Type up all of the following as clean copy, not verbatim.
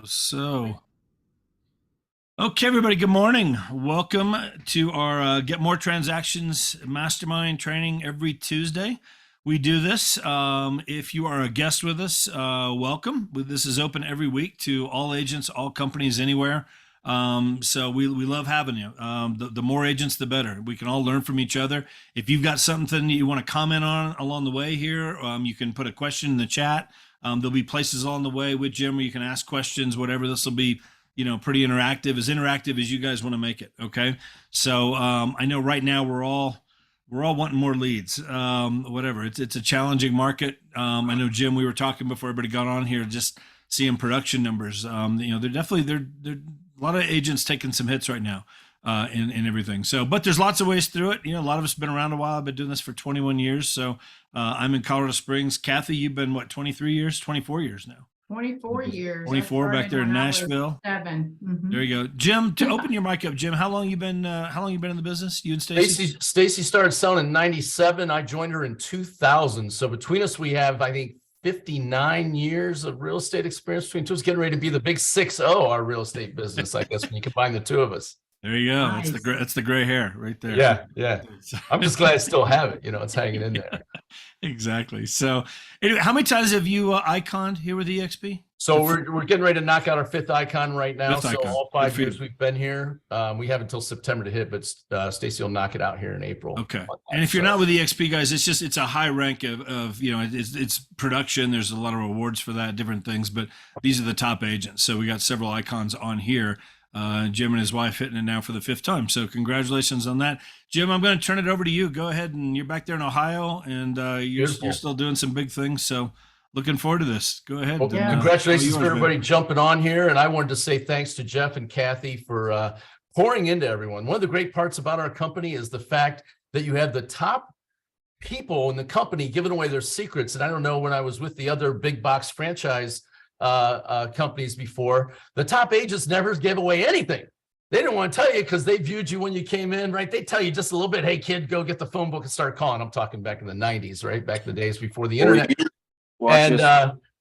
So, okay, everybody, good morning. Welcome to our Get More Transactions Mastermind training every Tuesday. We do this. If you are a guest with us, welcome. This is open every week to all agents, all companies, anywhere. So we love having you. The more agents, the better. We can all learn from each other. If you've got something you want to comment on along the way here, you can put a question in the chat. There'll be places along the way with Jim where you can ask questions, whatever. This will be, pretty interactive as you guys want to make it. Okay. So, I know right now we're all wanting more leads. Whatever. It's a challenging market. I know, Jim, we were talking before everybody got on here, just seeing production numbers. They're definitely, they're a lot of agents taking some hits right now, in everything. So, but there's lots of ways through it. A lot of us have been around a while. I've been doing this for 21 years. So, I'm in Colorado Springs. Kathy, you've been 23 years, 24 years now. 24 years. 24 back there in Nashville. 7. Mm-hmm. There you go. Jim, to open your mic up, Jim, how long you been in the business? You and Stacy? Stacy started selling in 97. I joined her in 2000. So between us, we have, I think, 59 years of real estate experience between two. It's getting ready to be the big 6-0, our real estate business, I guess, when you combine the two of us. There you go. Nice. That's the gray hair right there. Yeah. I'm just glad I still have it. It's hanging in there. Exactly. So anyway, how many times have you iconed here with EXP? So we're getting ready to knock out our 5th icon right now. So all 5 years we've been here. We have until September to hit, but Stacy will knock it out here in April. Okay. And if you're not with EXP, guys, it's a high rank of it's production. There's a lot of rewards for that, different things, but these are the top agents. So we got several icons on here. Jim and his wife hitting it now for the 5th time. So congratulations on that. Jim, I'm going to turn it over to you. Go ahead, and you're back there in Ohio, and you're still doing some big things. So looking forward to this. Go ahead. Well, congratulations for everybody jumping on here. And I wanted to say thanks to Jeff and Kathy for pouring into everyone. One of the great parts about our company is the fact that you have the top people in the company giving away their secrets. And I don't know, when I was with the other big box franchise companies before, the top agents never gave away anything. They didn't want to tell you because they viewed you when you came in, right? They tell you just a little bit, hey kid, go get the phone book and start calling. I'm talking back in the 90s, right? Back in the days before the internet. And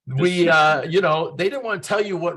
they didn't want to tell you what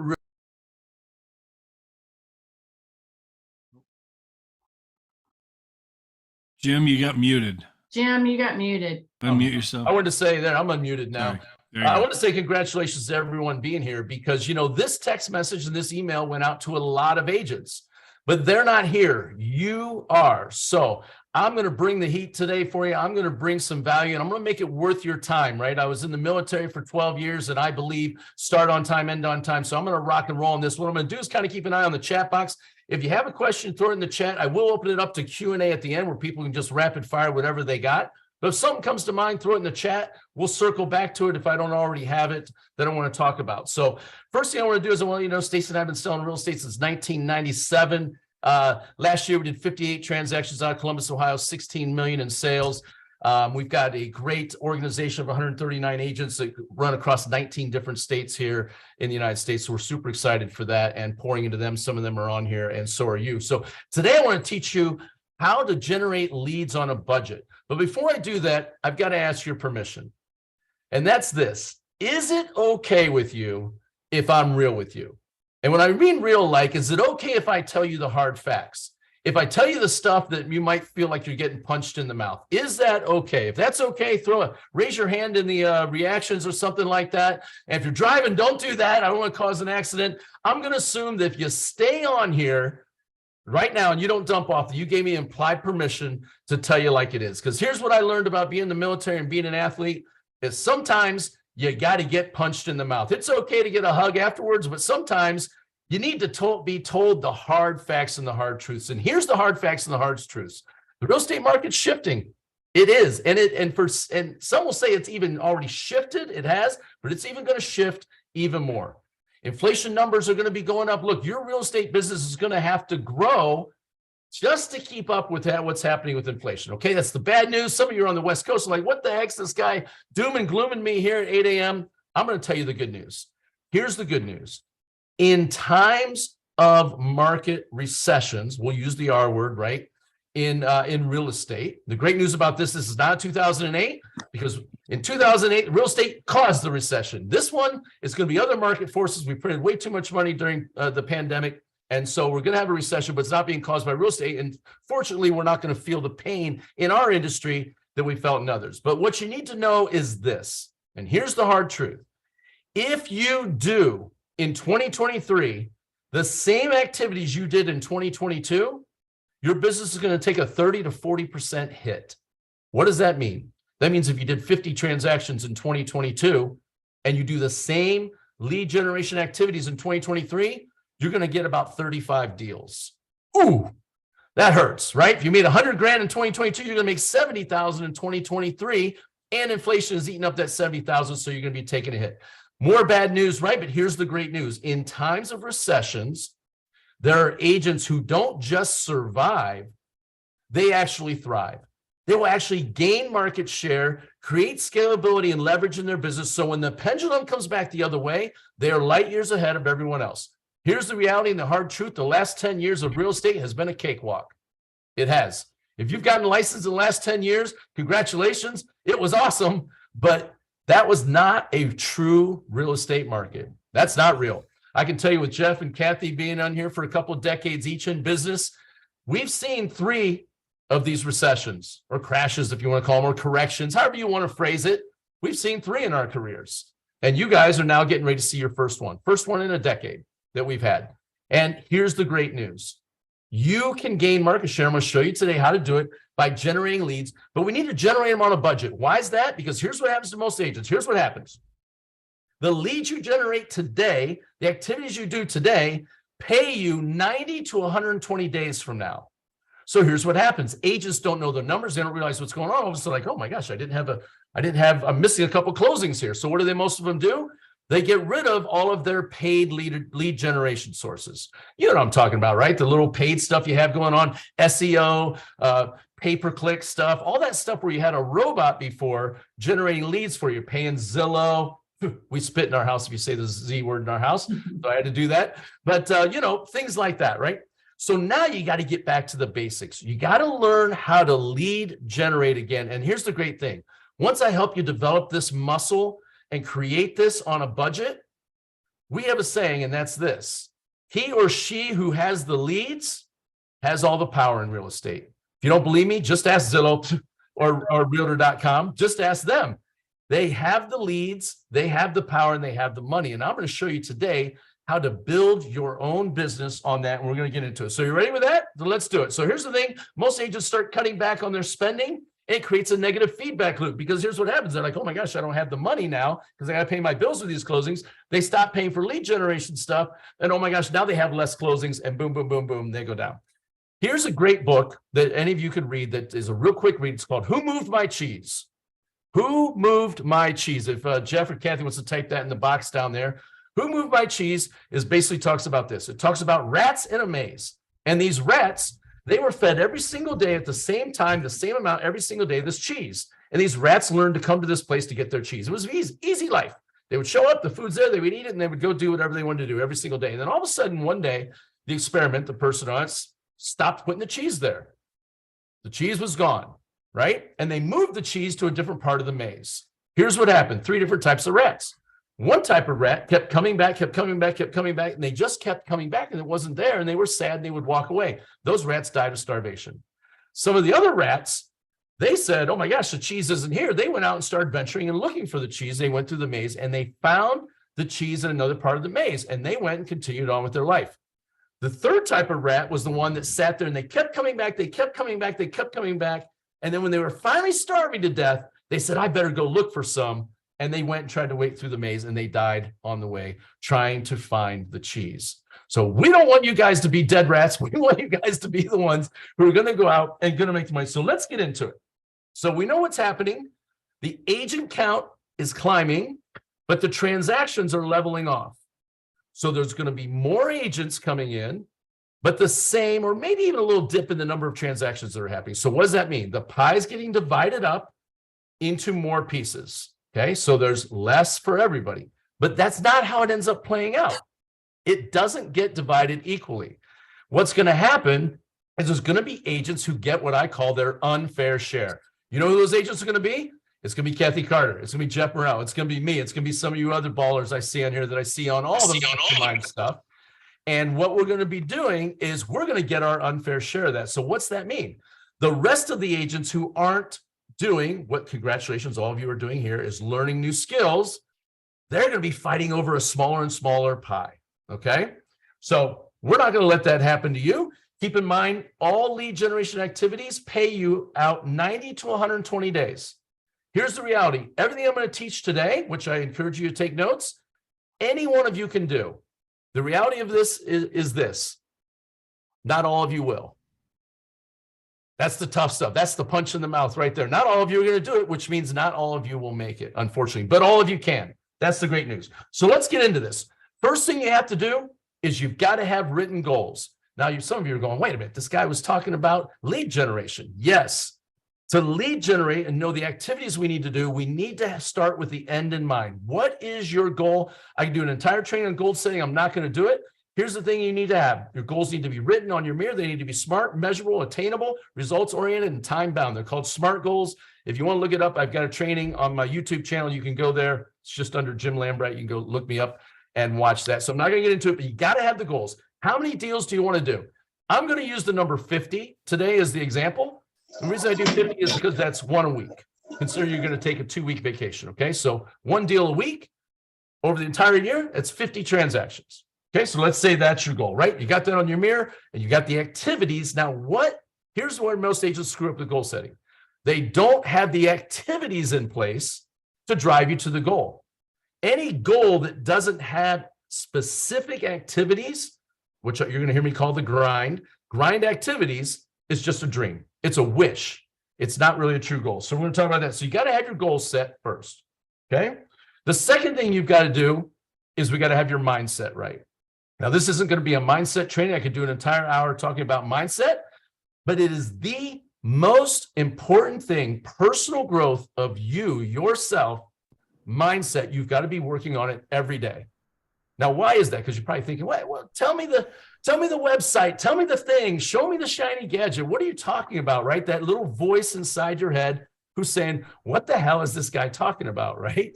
Jim, you got muted. Jim, you got muted. Unmute yourself. I wanted to say that I'm unmuted now. I want to say congratulations to everyone being here, because, this text message and this email went out to a lot of agents, but they're not here. You are. So I'm going to bring the heat today for you. I'm going to bring some value, and I'm going to make it worth your time, right? I was in the military for 12 years, and I believe start on time, end on time. So I'm going to rock and roll on this. What I'm going to do is kind of keep an eye on the chat box. If you have a question, throw it in the chat. I will open it up to Q&A at the end where people can just rapid fire whatever they got. But if something comes to mind, throw it in the chat. We'll circle back to it if I don't already have it that I want to talk about. So first thing I want to do is I want you to know, Stacey and I have been selling real estate since 1997. Last year, we did 58 transactions out of Columbus, Ohio, 16 million in sales. We've got a great organization of 139 agents that run across 19 different states here in the United States. So we're super excited for that and pouring into them. Some of them are on here, and so are you. So today I want to teach you how to generate leads on a budget. But before I do that, I've got to ask your permission. And that's this. Is it okay with you if I'm real with you? And when I mean real, is it okay if I tell you the hard facts? If I tell you the stuff that you might feel like you're getting punched in the mouth, is that okay? If that's okay, raise your hand in the reactions or something like that. And if you're driving, don't do that. I don't want to cause an accident. I'm going to assume that if you stay on here right now and you don't dump off, you gave me implied permission to tell you like it is. Because here's what I learned about being in the military and being an athlete is sometimes you got to get punched in the mouth. It's okay to get a hug afterwards, but sometimes you need to be told the hard facts and the hard truths. And here's the hard facts and the hard truths. The real estate market's shifting. It is. And some will say it's even already shifted. It has, but it's even going to shift even more. Inflation numbers are going to be going up. Look, your real estate business is going to have to grow just to keep up with what's happening with inflation. Okay, that's the bad news. Some of you are on the West Coast are like, what the heck's this guy doom and glooming me here at 8 a.m.? I'm going to tell you the good news. Here's the good news. In times of market recessions, we'll use the R word, right? In real estate, the great news about this is not 2008, because In 2008, real estate caused the recession. This one is going to be other market forces. We printed way too much money during the pandemic. And so we're going to have a recession, but it's not being caused by real estate. And fortunately, we're not going to feel the pain in our industry that we felt in others. But what you need to know is this, and here's the hard truth. If you do in 2023 the same activities you did in 2022, your business is going to take a 30 to 40% hit. What does that mean? That means if you did 50 transactions in 2022 and you do the same lead generation activities in 2023, you're going to get about 35 deals. Ooh, that hurts, right? If you made 100 grand in 2022, you're going to make 70,000 in 2023, and inflation is eating up that 70,000, so you're going to be taking a hit. More bad news, right? But here's the great news. In times of recessions, there are agents who don't just survive, they actually thrive. They will actually gain market share, create scalability and leverage in their business. So when the pendulum comes back the other way, they are light years ahead of everyone else. Here's the reality and the hard truth. The last 10 years of real estate has been a cakewalk. It has. If you've gotten licensed in the last 10 years, congratulations. It was awesome, but that was not a true real estate market. That's not real. I can tell you with Jeff and Kathy being on here for a couple of decades each in business, we've seen 3 of these recessions or crashes, if you want to call them, or corrections, however you want to phrase it. We've seen 3 in our careers. And you guys are now getting ready to see your first one in a decade that we've had. And here's the great news. You can gain market share. I'm going to show you today how to do it by generating leads, but we need to generate them on a budget. Why is that? Because here's what happens to most agents. Here's what happens. The leads you generate today, the activities you do today, pay you 90 to 120 days from now. So here's what happens. Agents don't know their numbers. They don't realize what's going on. All of a sudden, like, oh my gosh, I'm missing a couple closings here. So what do most of them do? They get rid of all of their paid lead generation sources. You know what I'm talking about, right? The little paid stuff you have going on, SEO, pay-per-click stuff, all that stuff where you had a robot before generating leads for you, paying Zillow. We spit in our house if you say the Z word in our house. So I had to do that. But, things like that, right? So now you got to get back to the basics. You got to learn how to lead generate again. And here's the great thing. Once I help you develop this muscle and create this on a budget, we have a saying, and that's this: he or she who has the leads has all the power in real estate. If you don't believe me, just ask Zillow or Realtor.com. Just ask them. They have the leads, they have the power, and they have the money. And I'm going to show you today how to build your own business on that. And we're going to get into it. So you ready with that? Then let's do it. So here's the thing. Most agents start cutting back on their spending. It creates a negative feedback loop, because here's what happens. They're like, oh my gosh, I don't have the money now because I got to pay my bills with these closings. They stop paying for lead generation stuff. And oh my gosh, now they have less closings, and boom, boom, boom, boom, they go down. Here's a great book that any of you could read that is a real quick read. It's called Who Moved My Cheese? Who Moved My Cheese? If Jeff or Kathy wants to type that in the box down there. Who Moved My Cheese is basically talks about this. It talks about rats in a maze. And these rats, they were fed every single day at the same time, the same amount every single day, this cheese. And these rats learned to come to this place to get their cheese. It was easy life. They would show up, the food's there, they would eat it, and they would go do whatever they wanted to do every single day. And then all of a sudden, one day, the experiment, the person on it, stopped putting the cheese there. The cheese was gone, right? And they moved the cheese to a different part of the maze. Here's what happened. 3 different types of rats. One type of rat kept coming back, and they just kept coming back, and it wasn't there, and they were sad, and they would walk away. Those rats died of starvation. Some of the other rats, they said, oh my gosh, the cheese isn't here. They went out and started venturing and looking for the cheese. They went through the maze, and they found the cheese in another part of the maze, and they went and continued on with their life. The third type of rat was the one that sat there, and they kept coming back, and then when they were finally starving to death, they said, I better go look for some. And they went and tried to wait through the maze, and they died on the way trying to find the cheese. So we don't want you guys to be dead rats. We want you guys to be the ones who are going to go out and going to make the money. So let's get into it. So we know what's happening. The agent count is climbing, but the transactions are leveling off. So there's going to be more agents coming in, but the same, or maybe even a little dip in the number of transactions that are happening. So what does that mean? The pie is getting divided up into more pieces. Okay, so there's less for everybody, but that's not how it ends up playing out. It doesn't get divided equally. What's going to happen is there's going to be agents who get what I call their unfair share. You know who those agents are going to be? It's going to be Kathy Carter. It's going to be Jeff Morrell. It's going to be me. It's going to be some of you other ballers I see on here that I see on all the mastermind stuff. And what we're going to be doing is we're going to get our unfair share of that. So what's that mean? The rest of the agents who aren't doing what, congratulations, all of you are doing here, is learning new skills. They're going to be fighting over a smaller and smaller pie. Okay. So we're not going to let that happen to you. Keep in mind, all lead generation activities pay you out 90 to 120 days. Here's the reality. Everything I'm going to teach today, which I encourage you to take notes, any one of you can do. The reality of this is this. Not all of you will. That's the tough stuff. That's the punch in the mouth right there. Not all of you are going to do it, which means not all of you will make it, unfortunately, but all of you can. That's the great news. So let's get into this. First thing you have to do is you've got to have written goals. Now, some of you are going, wait a minute, this guy was talking about lead generation. Yes. To lead generate and know the activities we need to do, we need to start with the end in mind. What is your goal? I can do an entire training on goal setting. I'm not going to do it. Here's the thing you need to have. Your goals need to be written on your mirror. They need to be smart, measurable, attainable, results-oriented, and time-bound. They're called SMART goals. If you want to look it up, I've got a training on my YouTube channel. You can go there. It's just under Jim Lambright. You can go look me up and watch that. So I'm not going to get into it, but you got to have the goals. How many deals do you want to do? I'm going to use the number 50 today as the example. The reason I do 50 is because that's one a week. Consider you're going to take a 2-week vacation. Okay. So one deal a week over the entire year, it's 50 transactions. Okay, so let's say that's your goal, right? You got that on your mirror and you got the activities. Now, here's where most agents screw up the goal setting. They don't have the activities in place to drive you to the goal. Any goal that doesn't have specific activities, which you're going to hear me call the grind activities, is just a dream. It's a wish. It's not really a true goal. So we're going to talk about that. So you got to have your goals set first. Okay. The second thing you've got to do is we got to have your mindset right. Now, this isn't going to be a mindset training. I could do an entire hour talking about mindset, but it is the most important thing, personal growth of you, yourself, mindset. You've got to be working on it every day. Now, why is that? Because you're probably thinking, well, tell me the website, tell me the thing, show me the shiny gadget. What are you talking about, right? That little voice inside your head who's saying, what the hell is this guy talking about, right?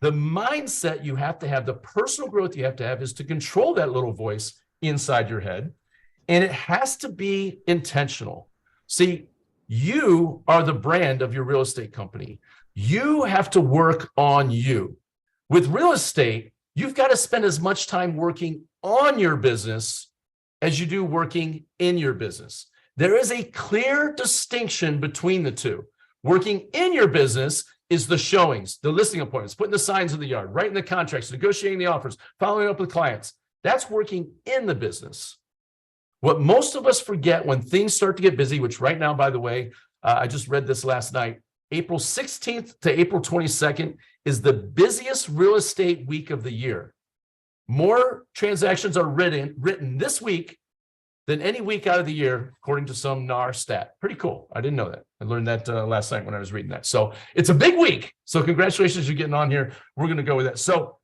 The mindset you have to have, the personal growth you have to have is to control that little voice inside your head. And it has to be intentional. See, you are the brand of your real estate company. You have to work on you. With real estate, you've got to spend as much time working on your business as you do working in your business. There is a clear distinction between the two. Working in your business is the showings, the listing appointments, putting the signs in the yard, writing the contracts, negotiating the offers, following up with clients. That's working in the business. What most of us forget when things start to get busy, which right now, by the way, I just read this last night, April 16th to April 22nd is the busiest real estate week of the year. More transactions are written this week than any week out of the year, according to some NAR stat. Pretty cool. I didn't know that. I learned that last night when I was reading that. So it's a big week. So congratulations, you're getting on here. We're going to go with that. So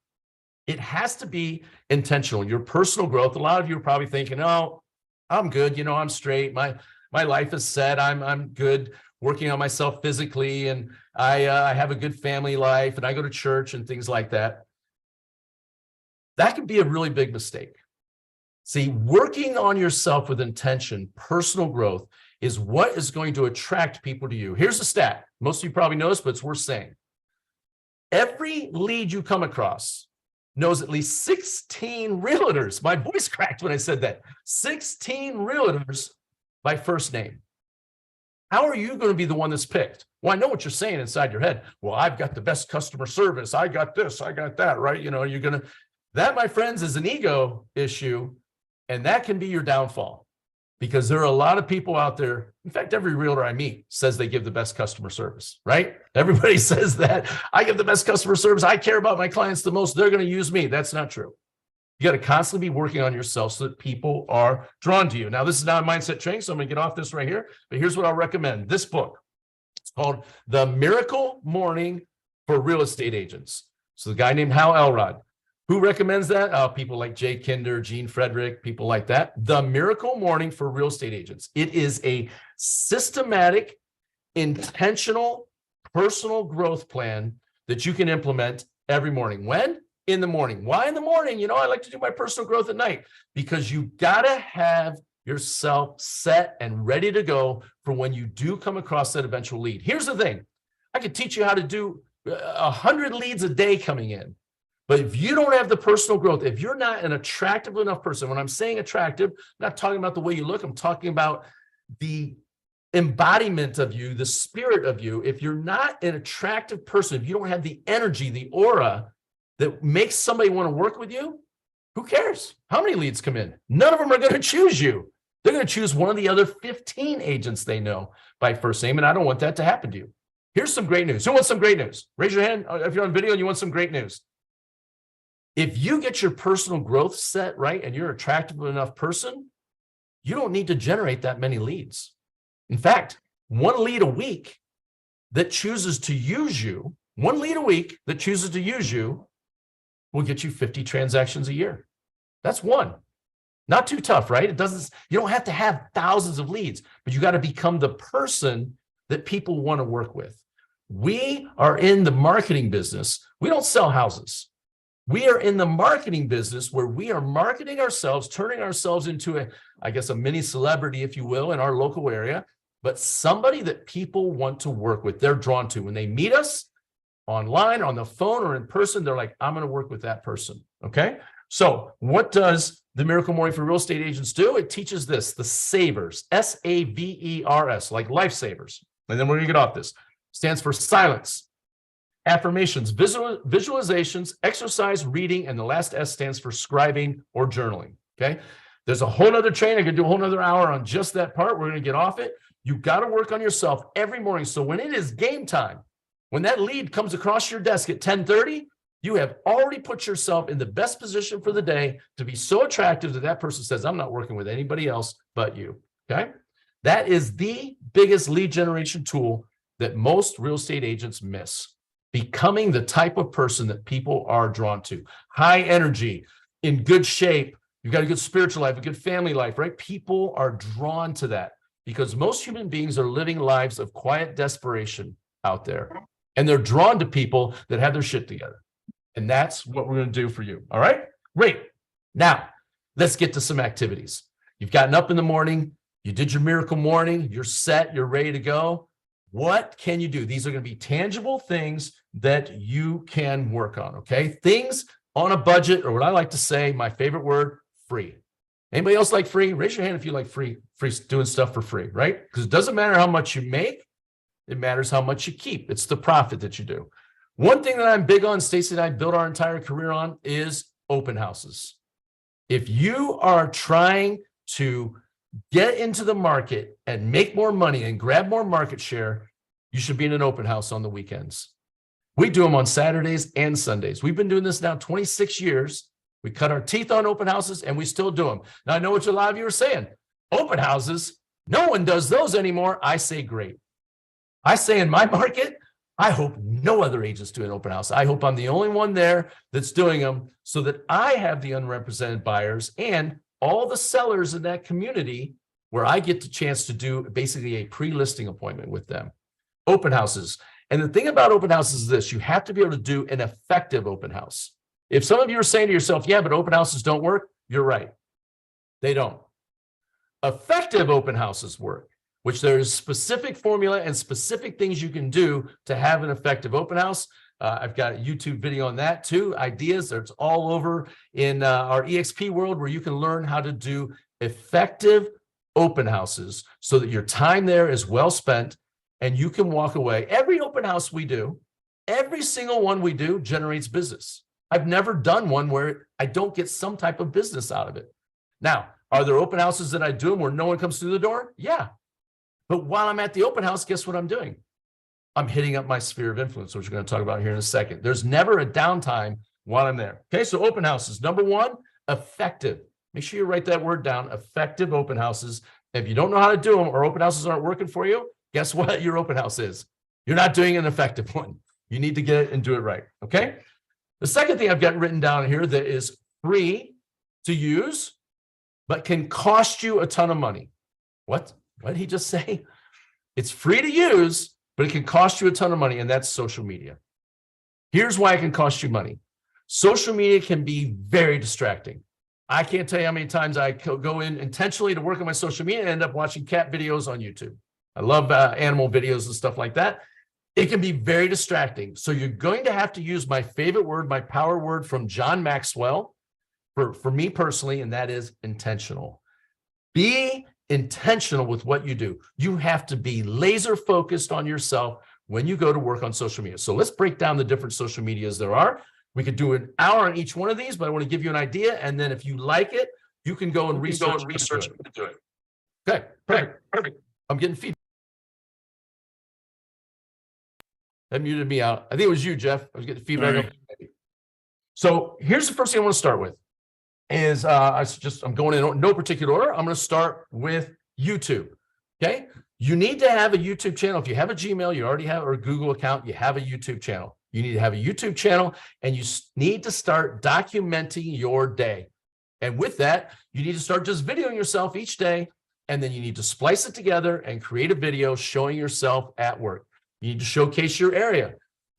it has to be intentional. Your personal growth. A lot of you are probably thinking, oh, I'm good. I'm straight. My life is set. I'm good working on myself physically. And I have a good family life and I go to church and things like that. That can be a really big mistake. See, working on yourself with intention, personal growth, is what is going to attract people to you. Here's a stat. Most of you probably know this, but it's worth saying. Every lead you come across knows at least 16 realtors. My voice cracked when I said that. 16 realtors by first name. How are you going to be the one that's picked? Well, I know what you're saying inside your head. Well, I've got the best customer service. I got this, I got that, right? You're going to, that, my friends, is an ego issue. And that can be your downfall because there are a lot of people out there. In fact, every realtor I meet says they give the best customer service, right? Everybody says that. I give the best customer service. I care about my clients the most. They're going to use me. That's not true. You got to constantly be working on yourself so that people are drawn to you. Now, this is not a mindset training, so I'm going to get off this right here. But here's what I'll recommend. This book, it's called The Miracle Morning for Real Estate Agents. So the guy named Hal Elrod. Who recommends that? People like Jay Kinder, Gene Frederick, people like that. The Miracle Morning for Real Estate Agents. It is a systematic, intentional personal growth plan that you can implement every morning. When? In the morning. Why in the morning? I like to do my personal growth at night because you got to have yourself set and ready to go for when you do come across that eventual lead. Here's the thing. I could teach you how to do 100 leads a day coming in. But if you don't have the personal growth, if you're not an attractive enough person, when I'm saying attractive, I'm not talking about the way you look, I'm talking about the embodiment of you, the spirit of you. If you're not an attractive person, if you don't have the energy, the aura that makes somebody want to work with you, who cares? How many leads come in? None of them are going to choose you. They're going to choose one of the other 15 agents they know by first name, and I don't want that to happen to you. Here's some great news. Who wants some great news? Raise your hand if you're on video and you want some great news. If you get your personal growth set right and you're an attractive enough person, you don't need to generate that many leads. In fact, one lead a week that chooses to use you, one lead a week that chooses to use you will get you 50 transactions a year. That's one. Not too tough, right? You don't have to have thousands of leads, but you got to become the person that people want to work with. We are in the marketing business. We don't sell houses. We are in the marketing business where we are marketing ourselves, turning ourselves into a mini celebrity, if you will, in our local area, but somebody that people want to work with, they're drawn to. When they meet us online, on the phone, or in person, they're like, I'm going to work with that person, okay? So what does the Miracle Morning for Real Estate Agents do? It teaches this, the SAVERS, SAVERS, like lifesavers. And then we're going to get off this. Stands for silence, affirmations, visualizations, exercise, reading, and the last S stands for scribing or journaling, okay? There's a whole nother training. I could do a whole nother hour on just that part. We're going to get off it. You've got to work on yourself every morning. So when it is game time, when that lead comes across your desk at 10:30, you have already put yourself in the best position for the day to be so attractive that that person says, I'm not working with anybody else but you, okay? That is the biggest lead generation tool that most real estate agents miss. Becoming the type of person that people are drawn to. High energy, in good shape, you've got a good spiritual life, a good family life, right? People are drawn to that because most human beings are living lives of quiet desperation out there. And they're drawn to people that have their shit together. And that's what we're going to do for you. All right? Great. Now, let's get to some activities. You've gotten up in the morning. You did your miracle morning. You're set. You're ready to go. What can you do? These are going to be tangible things that you can work on, okay? Things on a budget, or what I like to say, my favorite word, free. Anybody else like free? Raise your hand if you like free doing stuff for free, right? Because it doesn't matter how much you make. It matters how much you keep. It's the profit that you do. One thing that I'm big on, Stacy and I built our entire career on, is open houses. If you are trying to get into the market and make more money and grab more market share, you should be in an open house on the weekends. We do them on Saturdays and Sundays. We've been doing this now 26 years. We cut our teeth on open houses and we still do them. Now, I know what a lot of you are saying. Open houses, no one does those anymore. I say great. I say in my market, I hope no other agents do an open house. I hope I'm the only one there that's doing them so that I have the unrepresented buyers and all the sellers in that community where I get the chance to do basically a pre-listing appointment with them. Open houses. And the thing about open houses is this, you have to be able to do an effective open house. If some of you are saying to yourself, yeah, but open houses don't work, you're right. They don't. Effective open houses work, which there is specific formula and specific things you can do to have an effective open house. I've got a YouTube video on that too, ideas. It's all over in our EXP world where you can learn how to do effective open houses so that your time there is well spent and you can walk away. Every open house we do, every single one we do generates business. I've never done one where I don't get some type of business out of it. Now, are there open houses that I do where no one comes through the door? Yeah. But while I'm at the open house, guess what I'm doing? I'm hitting up my sphere of influence, which we're going to talk about here in a second. There's never a downtime while I'm there. Okay, so open houses. Number one, effective. Make sure you write that word down, effective open houses. If you don't know how to do them or open houses aren't working for you, guess what your open house is? You're not doing an effective one. You need to get it and do it right, okay? The second thing I've got written down here that is free to use, but can cost you a ton of money. What did he just say? It's free to use, but it can cost you a ton of money, and that's social media. Here's why it can cost you money. Social media can be very distracting. I can't tell you how many times I go in intentionally to work on my social media and end up watching cat videos on YouTube. I love animal videos and stuff like that. It can be very distracting. So you're going to have to use my favorite word, my power word from John Maxwell for me personally, and that is intentional. Be intentional with what you do. You have to be laser focused on yourself when you go to work on social media. So let's break down the different social medias there are. We could do an hour on each one of these, but I want to give you an idea. And then if you like it, you can go and research to do it. Okay, perfect. I'm getting feedback. That muted me out. I think it was you, Jeff. I was getting feedback. Right. So here's the first thing I want to start with is I'm going in no particular order. I'm going to start with YouTube. Okay. You need to have a YouTube channel. If you have a Gmail, you already have, or a Google account, you have a YouTube channel. You need to have a YouTube channel, and you need to start documenting your day. And with that, you need to start just videoing yourself each day, and then you need to splice it together and create a video showing yourself at work. You need to showcase your area,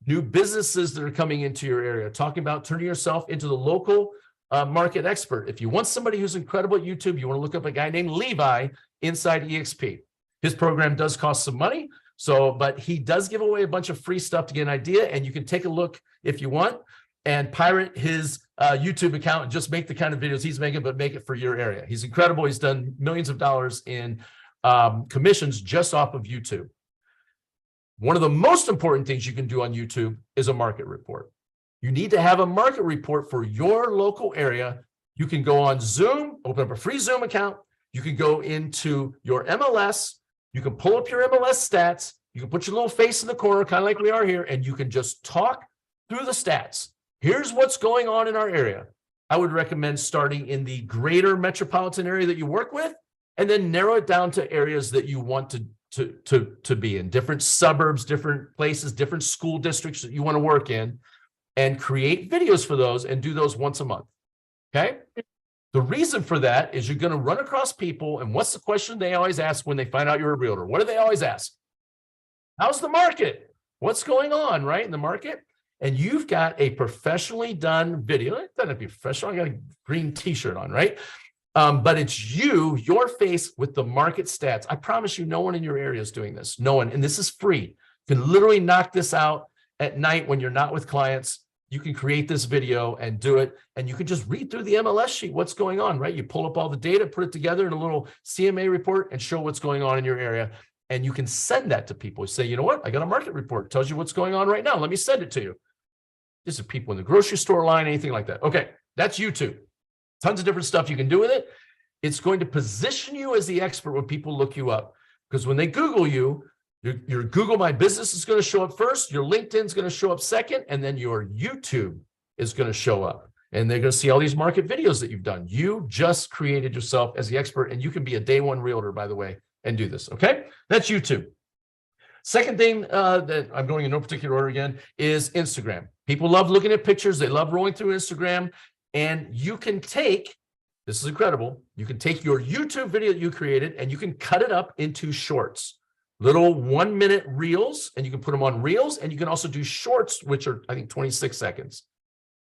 new businesses that are coming into your area, talking about turning yourself into the local market expert. If you want somebody who's incredible at YouTube, you want to look up a guy named Levi inside EXP. His program does cost some money, but he does give away a bunch of free stuff to get an idea, and you can take a look if you want and pirate his YouTube account and just make the kind of videos he's making, but make it for your area. He's incredible. He's done millions of dollars in commissions just off of YouTube. One of the most important things you can do on YouTube is a market report. You need to have a market report for your local area. You can go on Zoom, open up a free Zoom account. You can go into your MLS. You can pull up your MLS stats. You can put your little face in the corner, kind of like we are here, and you can just talk through the stats. Here's what's going on in our area. I would recommend starting in the greater metropolitan area that you work with, and then narrow it down to areas that you want to be in, different suburbs, different places, different school districts that you want to work in, and create videos for those and do those once a month. Okay. The reason for that is you're going to run across people, and what's the question they always ask when they find out you're a realtor? What do they always ask? How's the market? What's going on, right, in the market? And you've got a professionally done video. It doesn't have to be professional. I got a green t-shirt on, right? But it's your face with the market stats. I promise you, no one in your area is doing this. No one. And this is free. You can literally knock this out at night when you're not with clients. You can create this video and do it, and you can just read through the MLS sheet, what's going on, right? You pull up all the data, put it together in a little CMA report, and show what's going on in your area. And you can send that to people. You say, you know what? I got a market report. It tells you what's going on right now. Let me send it to you. This is people in the grocery store line, anything like that. Okay, that's YouTube. Tons of different stuff you can do with it. It's going to position you as the expert when people look you up. Because when they Google you, your Google My Business is going to show up first, your LinkedIn is going to show up second, and then your YouTube is going to show up. And they're going to see all these market videos that you've done. You just created yourself as the expert, and you can be a day one realtor, by the way, and do this, okay? That's YouTube. Second thing that I'm going in no particular order again is Instagram. People love looking at pictures. They love rolling through Instagram, and you can take, this is incredible, you can take your YouTube video that you created, and you can cut it up into shorts. Little 1-minute reels, and you can put them on reels, and you can also do shorts, which are, I think, 26 seconds,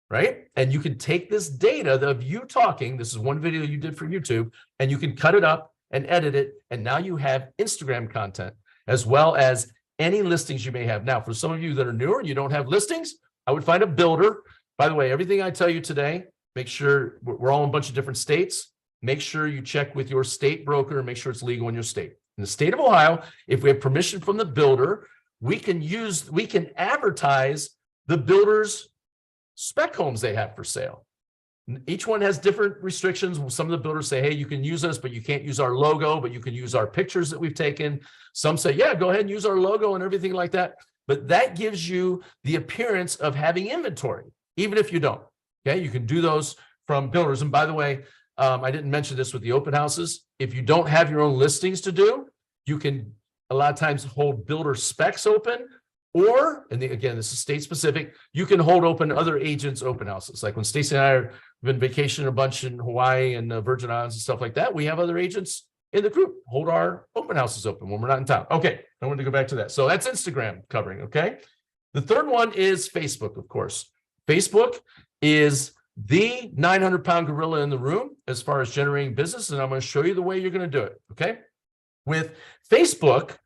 right? And you can take this data of you talking, this is one video you did for YouTube, and you can cut it up and edit it, and now you have Instagram content, as well as any listings you may have. Now, for some of you that are newer and you don't have listings, I would find a builder. By the way, everything I tell you today, make sure we're all in a bunch of different states. Make sure you check with your state broker and make sure it's legal in your state. In the state of Ohio, if we have permission from the builder, we can advertise the builder's spec homes they have for sale. Each one has different restrictions. Some of the builders say, hey, you can use us, but you can't use our logo, but you can use our pictures that we've taken. Some say, yeah, go ahead and use our logo and everything like that. But that gives you the appearance of having inventory, even if you don't. Okay, you can do those from builders. And by the way, I didn't mention this with the open houses. If you don't have your own listings to do, you can a lot of times hold builder specs open, or, and again, this is state specific, you can hold open other agents' open houses. Like when Stacey and I have been vacationing a bunch in Hawaii and Virgin Islands and stuff like that, we have other agents in the group, hold our open houses open when we're not in town. Okay, I want to go back to that. So that's Instagram covering, okay? The third one is Facebook, of course. Facebook is the 900-pound gorilla in the room as far as generating business, and I'm going to show you the way you're going to do it, okay? With Facebook,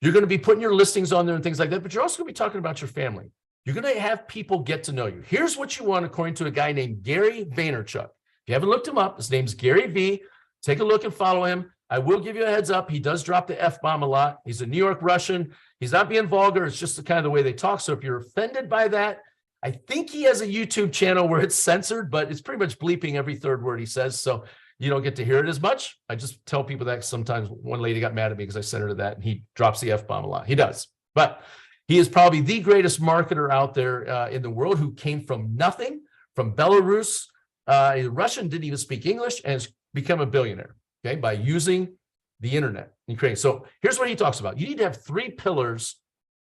you're going to be putting your listings on there and things like that, but you're also going to be talking about your family. You're going to have people get to know you. Here's what you want, according to a guy named Gary Vaynerchuk. If you haven't looked him up, his name's Gary V. Take a look and follow him. I will give you a heads up. He does drop the F-bomb a lot. He's a New York Russian. He's not being vulgar. It's just the kind of the way they talk. So if you're offended by that, I think he has a YouTube channel where it's censored, but it's pretty much bleeping every third word he says. So you don't get to hear it as much. I just tell people that sometimes one lady got mad at me because I sent her to that, and he drops the F-bomb a lot. He does. But he is probably the greatest marketer out there in the world, who came from nothing, from Belarus. A Russian, didn't even speak English, and has become a billionaire, okay, by using the internet and creating. So here's what he talks about. You need to have 3 pillars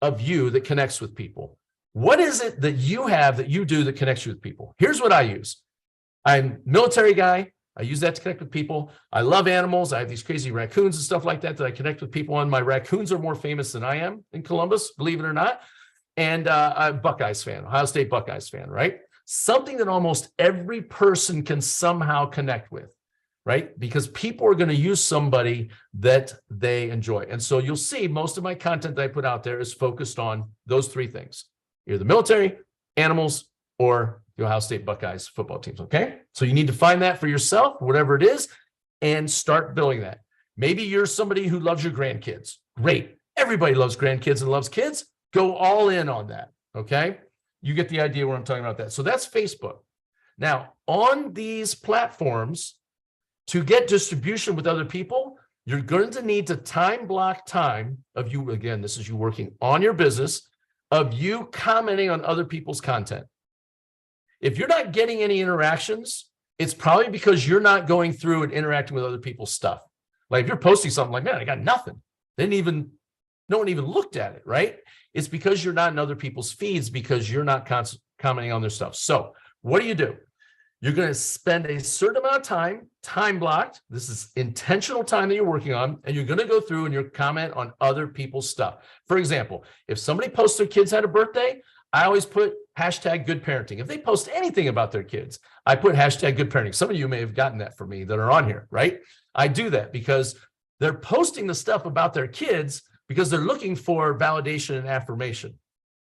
of you that connects with people. What is it that you have that you do that connects you with people? Here's what I use. I'm a military guy. I use that to connect with people. I love animals. I have these crazy raccoons and stuff like that I connect with people on. My raccoons are more famous than I am in Columbus, believe it or not. And I'm a Buckeyes fan, Ohio State Buckeyes fan, right? Something that almost every person can somehow connect with, right? Because people are going to use somebody that they enjoy. And so you'll see most of my content that I put out there is focused on those 3 things. Either the military, animals, or the Ohio State Buckeyes football teams, okay? So you need to find that for yourself, whatever it is, and start building that. Maybe you're somebody who loves your grandkids. Great. Everybody loves grandkids and loves kids. Go all in on that, okay? You get the idea where I'm talking about that. So that's Facebook. Now, on these platforms, to get distribution with other people, you're going to need to time block time of you, again, this is you working on your business, of you commenting on other people's content. If you're not getting any interactions, it's probably because you're not going through and interacting with other people's stuff. Like if you're posting something like, man, I got nothing. No one even looked at it, right? It's because you're not in other people's feeds, because you're not commenting on their stuff. So what do? You're going to spend a certain amount of time blocked. This is intentional time that you're working on, and you're going to go through and you're comment on other people's stuff. For example, if somebody posts their kids had a birthday, I always put hashtag good parenting. If they post anything about their kids, I put hashtag good parenting. Some of you may have gotten that from me that are on here, right? I do that because they're posting the stuff about their kids because they're looking for validation and affirmation.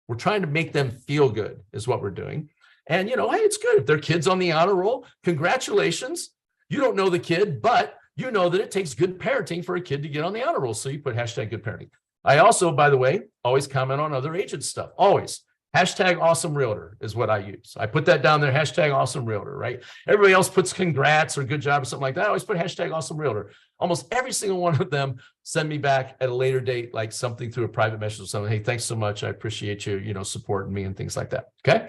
We're trying to make them feel good is what we're doing. And, hey, it's good. If their kid's on the honor roll, congratulations. You don't know the kid, but you know that it takes good parenting for a kid to get on the honor roll. So you put hashtag good parenting. I also, by the way, always comment on other agents' stuff. Always. Hashtag awesome realtor is what I use. I put that down there, hashtag awesome realtor, right? Everybody else puts congrats or good job or something like that. I always put hashtag awesome realtor. Almost every single one of them send me back at a later date, like something through a private message or something. Hey, thanks so much. I appreciate you, supporting me and things like that. Okay.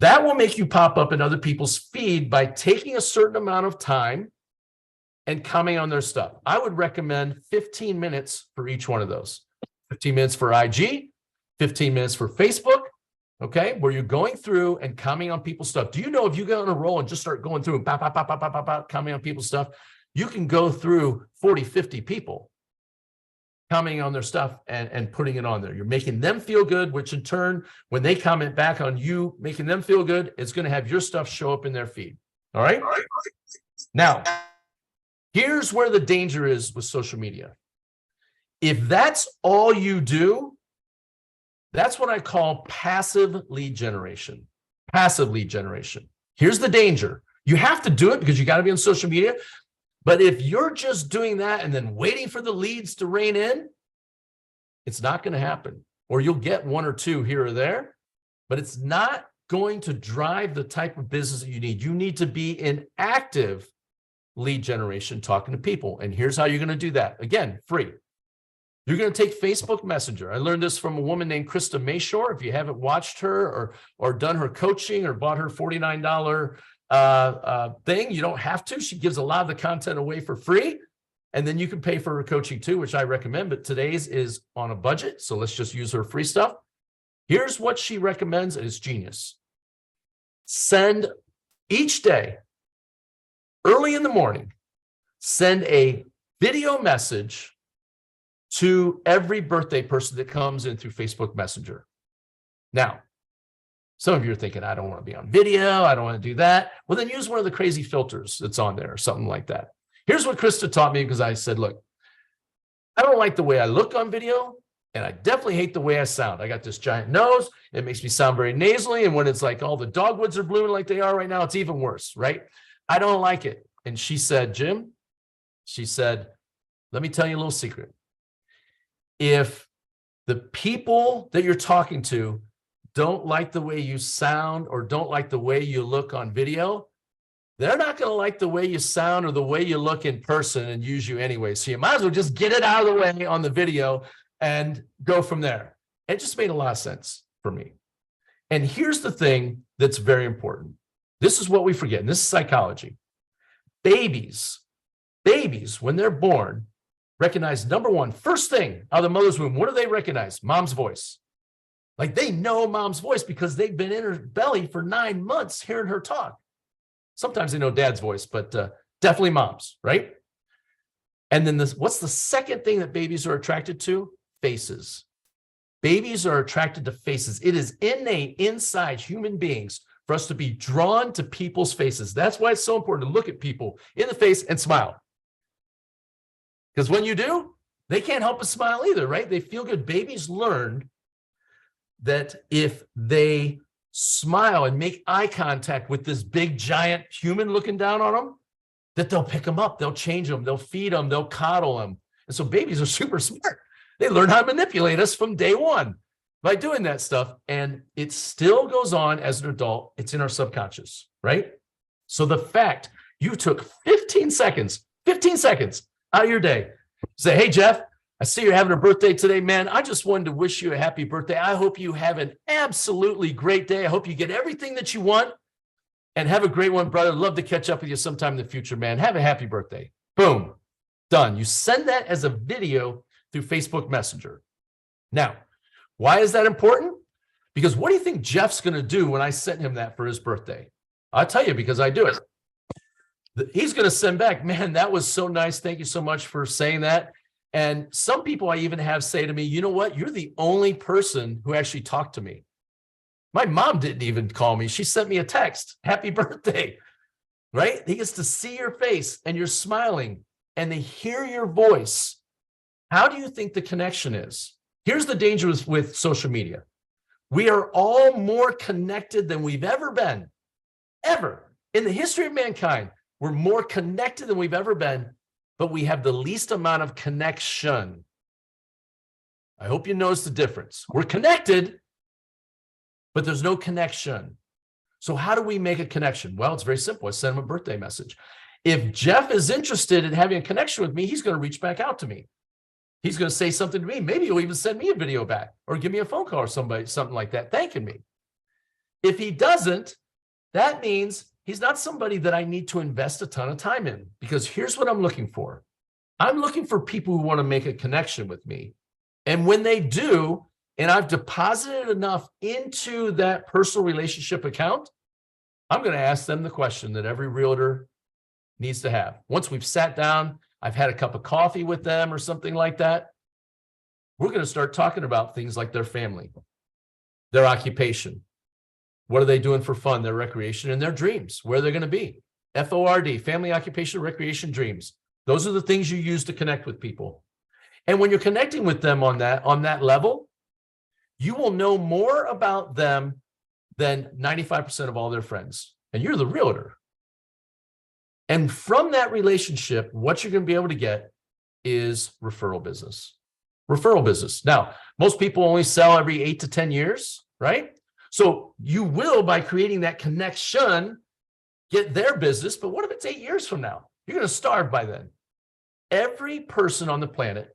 That will make you pop up in other people's feed by taking a certain amount of time and commenting on their stuff. I would recommend 15 minutes for each one of those. 15 minutes for IG, 15 minutes for Facebook, okay, where you're going through and commenting on people's stuff. Do you know if you get on a roll and just start going through and commenting on people's stuff, you can go through 40, 50 people commenting on their stuff and putting it on there. You're making them feel good, which in turn, when they comment back on you making them feel good, it's going to have your stuff show up in their feed. All right? Now, here's where the danger is with social media. If that's all you do, that's what I call passive lead generation. Passive lead generation. Here's the danger. You have to do it because you got to be on social media. But if you're just doing that and then waiting for the leads to rain in, it's not going to happen. Or you'll get 1 or 2 here or there, but it's not going to drive the type of business that you need. You need to be in active lead generation, talking to people. And here's how you're going to do that. Again, free. You're going to take Facebook Messenger. I learned this from a woman named Krista Mayshore. If you haven't watched her or done her coaching or bought her $49 thing, you don't have to. She gives a lot of the content away for free. And then you can pay for her coaching too, which I recommend. But today's is on a budget. So let's just use her free stuff. Here's what she recommends, and it's genius. Send each day, early in the morning, send a video message to every birthday person that comes in through Facebook Messenger. Now, some of you are thinking, I don't want to be on video. I don't want to do that. Well, then use one of the crazy filters that's on there or something like that. Here's what Krista taught me, because I said, look, I don't like the way I look on video, and I definitely hate the way I sound. I got this giant nose. It makes me sound very nasally. And when it's like all the dogwoods are blooming like they are right now, it's even worse, right? I don't like it. And she said, Jim, she said, let me tell you a little secret. If the people that you're talking to don't like the way you sound or don't like the way you look on video, they're not going to like the way you sound or the way you look in person and use you anyway. So you might as well just get it out of the way on the video and go from there. It just made a lot of sense for me. And here's the thing that's very important. This is what we forget, and this is psychology. Babies, when they're born, recognize, number one, first thing out of the mother's womb, what do they recognize? Mom's voice. Like they know mom's voice because they've been in her belly for 9 months hearing her talk. Sometimes they know dad's voice, but definitely mom's, right? And then what's the second thing that babies are attracted to? Faces. Babies are attracted to faces. It is innate inside human beings for us to be drawn to people's faces. That's why it's so important to look at people in the face and smile. Because when you do, they can't help but smile either, right? They feel good. Babies learn that if they smile and make eye contact with this big, giant human looking down on them, that they'll pick them up, they'll change them, they'll feed them, they'll coddle them. And so babies are super smart. They learn how to manipulate us from day one by doing that stuff. And it still goes on as an adult. It's in our subconscious, right? So the fact you took 15 seconds out of your day, say, hey, Jeff, I see you're having a birthday today, man. I just wanted to wish you a happy birthday. I hope you have an absolutely great day. I hope you get everything that you want, and have a great one, brother. Love to catch up with you sometime in the future, man. Have a happy birthday. Boom. Done. You send that as a video through Facebook Messenger. Now, why is that important? Because what do you think Jeff's going to do when I send him that for his birthday? I'll tell you, because I do it. He's going to send back, man, that was so nice. Thank you so much for saying that. And some people I even have say to me, you know what? You're the only person who actually talked to me. My mom didn't even call me. She sent me a text. Happy birthday, right? He gets to see your face and you're smiling and they hear your voice. How do you think the connection is? Here's the danger with social media. We are all more connected than we've ever been, ever. In the history of mankind, we're more connected than we've ever been, but we have the least amount of connection. I hope you notice the difference. We're connected, but there's no connection. So how do we make a connection? Well, it's very simple. I send him a birthday message. If Jeff is interested in having a connection with me, he's going to reach back out to me. He's going to say something to me. Maybe he'll even send me a video back or give me a phone call or something like that, thanking me. If he doesn't, that means he's not somebody that I need to invest a ton of time in, because here's what I'm looking for. I'm looking for people who want to make a connection with me. And when they do, and I've deposited enough into that personal relationship account, I'm going to ask them the question that every realtor needs to have. Once we've sat down, I've had a cup of coffee with them or something like that, we're going to start talking about things like their family, their occupation. What are they doing for fun, their recreation, and their dreams, where they're going to be. FORD, family, occupation, recreation, dreams. Those are the things you use to connect with people. And when you're connecting with them on that level, you will know more about them than 95% of all their friends. And you're the realtor. And from that relationship, what you're going to be able to get is referral business. Referral business. Now, most people only sell every 8 to 10 years, right? So you will, by creating that connection, get their business. But what if it's 8 years from now? You're going to starve by then. Every person on the planet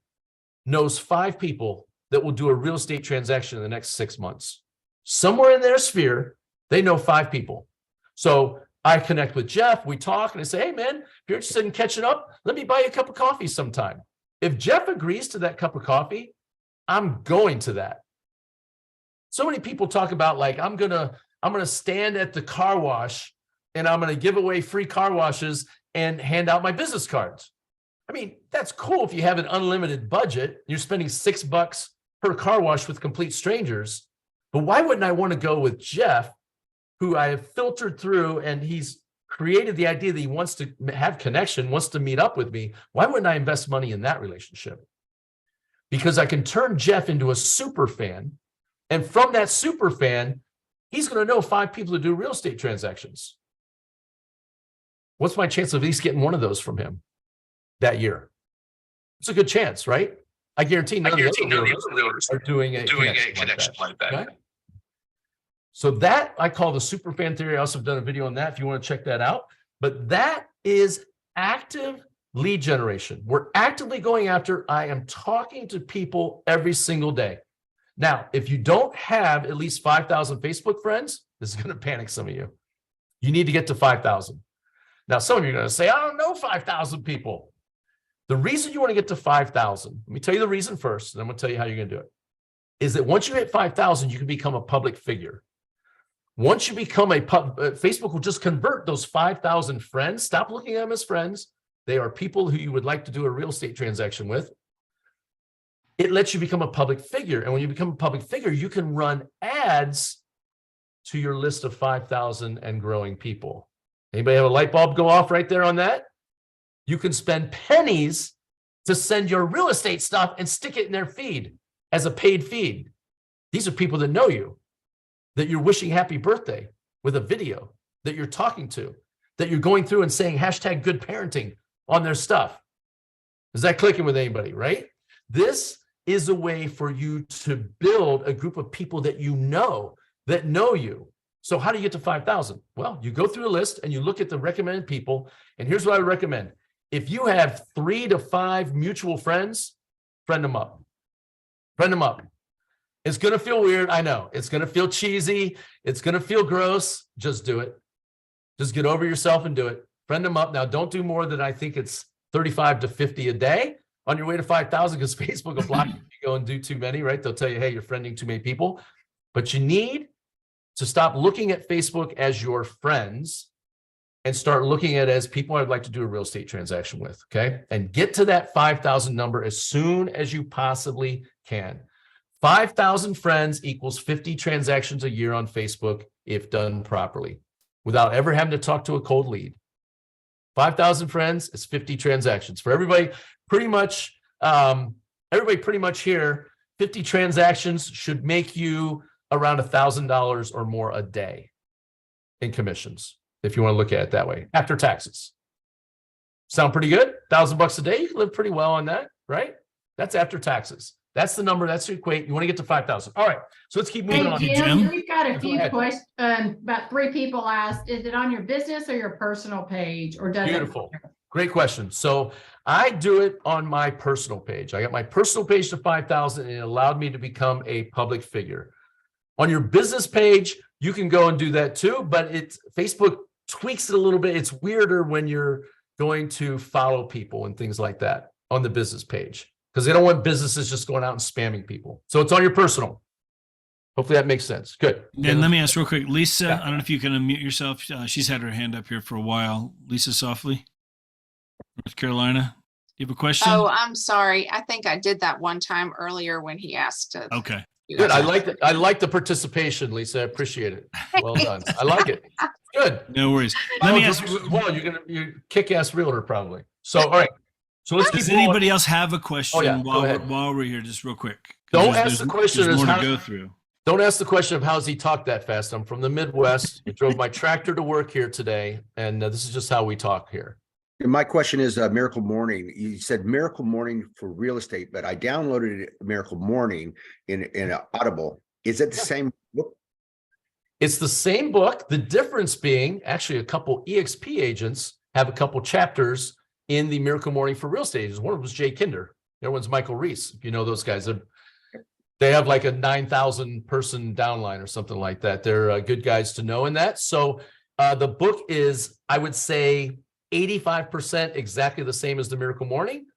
knows 5 people that will do a real estate transaction in the next 6 months. Somewhere in their sphere, they know 5 people. So I connect with Jeff, we talk, and I say, hey, man, if you're interested in catching up, let me buy you a cup of coffee sometime. If Jeff agrees to that cup of coffee, I'm going to that. So many people talk about, like, I'm gonna stand at the car wash and I'm gonna give away free car washes and hand out my business cards. I mean, that's cool if you have an unlimited budget. You're spending $6 per car wash with complete strangers. But why wouldn't I want to go with Jeff, who I have filtered through, and he's created the idea that he wants to have connection, wants to meet up with me? Why wouldn't I invest money in that relationship? Because I can turn Jeff into a super fan. And from that super fan, he's going to know 5 people who do real estate transactions. What's my chance of at least getting one of those from him that year? It's a good chance, right? I guarantee none of the other realtors are doing a connection like that. Okay? So that I call the super fan theory. I also have done a video on that if you want to check that out. But that is active lead generation. We're actively going after, I am talking to people every single day. Now, if you don't have at least 5,000 Facebook friends, this is going to panic some of you. You need to get to 5,000. Now, some of you are going to say, I don't know 5,000 people. The reason you want to get to 5,000, let me tell you the reason first, and I'm going to tell you how you're going to do it, is that once you hit 5,000, you can become a public figure. Once you become Facebook will just convert those 5,000 friends. Stop looking at them as friends. They are people who you would like to do a real estate transaction with. It lets you become a public figure. And when you become a public figure, you can run ads to your list of 5,000 and growing people. Anybody have a light bulb go off right there on that? You can spend pennies to send your real estate stuff and stick it in their feed as a paid feed. These are people that know you, that you're wishing happy birthday with a video, that you're talking to, that you're going through and saying hashtag good parenting on their stuff. Is that clicking with anybody, right? This is a way for you to build a group of people that you know you. So how do you get to 5,000? Well, you go through a list and you look at the recommended people. And here's what I would recommend. If you have 3 to 5 mutual friends, friend them up. Friend them up. It's going to feel weird. I know. It's going to feel cheesy. It's going to feel gross. Just do it. Just get over yourself and do it. Friend them up. Now, don't do more than I think it's 35 to 50 a day on your way to 5,000, because Facebook will block you if you go and do too many, right? They'll tell you, hey, you're friending too many people. But you need to stop looking at Facebook as your friends and start looking at it as people I'd like to do a real estate transaction with, okay? And get to that 5,000 number as soon as you possibly can. 5,000 friends equals 50 transactions a year on Facebook if done properly, without ever having to talk to a cold lead. 5,000 friends is 50 transactions. For everybody pretty much here, 50 transactions should make you around $1,000 or more a day in commissions, if you want to look at it that way, after taxes. Sound pretty good? $1,000 a day, you can live pretty well on that, right? That's after taxes. That's the number. That's the equate. You want to get to 5,000. All right. So let's keep moving on. Jim, we've got a few questions. About 3 people asked, is it on your business or your personal page, or does Beautiful. Great question. So I do it on my personal page. I got my personal page to 5,000 and it allowed me to become a public figure. On your business page, you can go and do that too, but Facebook tweaks it a little bit. It's weirder when you're going to follow people and things like that on the business page, because they don't want businesses just going out and spamming people. So it's on your personal. Hopefully that makes sense. Good. And let me ask real quick, Lisa, yeah. I don't know if you can unmute yourself. She's had her hand up here for a while. Lisa Softly, North Carolina. Do you have a question? Oh, I'm sorry. I think I did that one time earlier when he asked. Okay. Good. I like the participation, Lisa. I appreciate it. Well done. I like it. Good. No worries. Let me ask. Well, you're kick-ass realtor probably. So, all right. So let's. Does anybody else have a question while we're here, just real quick? Don't ask the question. There's more to go through. Don't ask the question of how does he talk that fast. I'm from the Midwest. I drove my tractor to work here today, and this is just how we talk here. My question is Miracle Morning. You said Miracle Morning for real estate, but I downloaded Miracle Morning in Audible. Is it the same book? It's the same book. The difference being actually a couple EXP agents have a couple chapters in the Miracle Morning for real estate agents. One of them was Jay Kinder. The other one's Michael Reese. If you know those guys, they have like a 9,000 person downline or something like that. They're good guys to know in that. So the book is, I would say, 85% exactly the same as the Miracle Morning,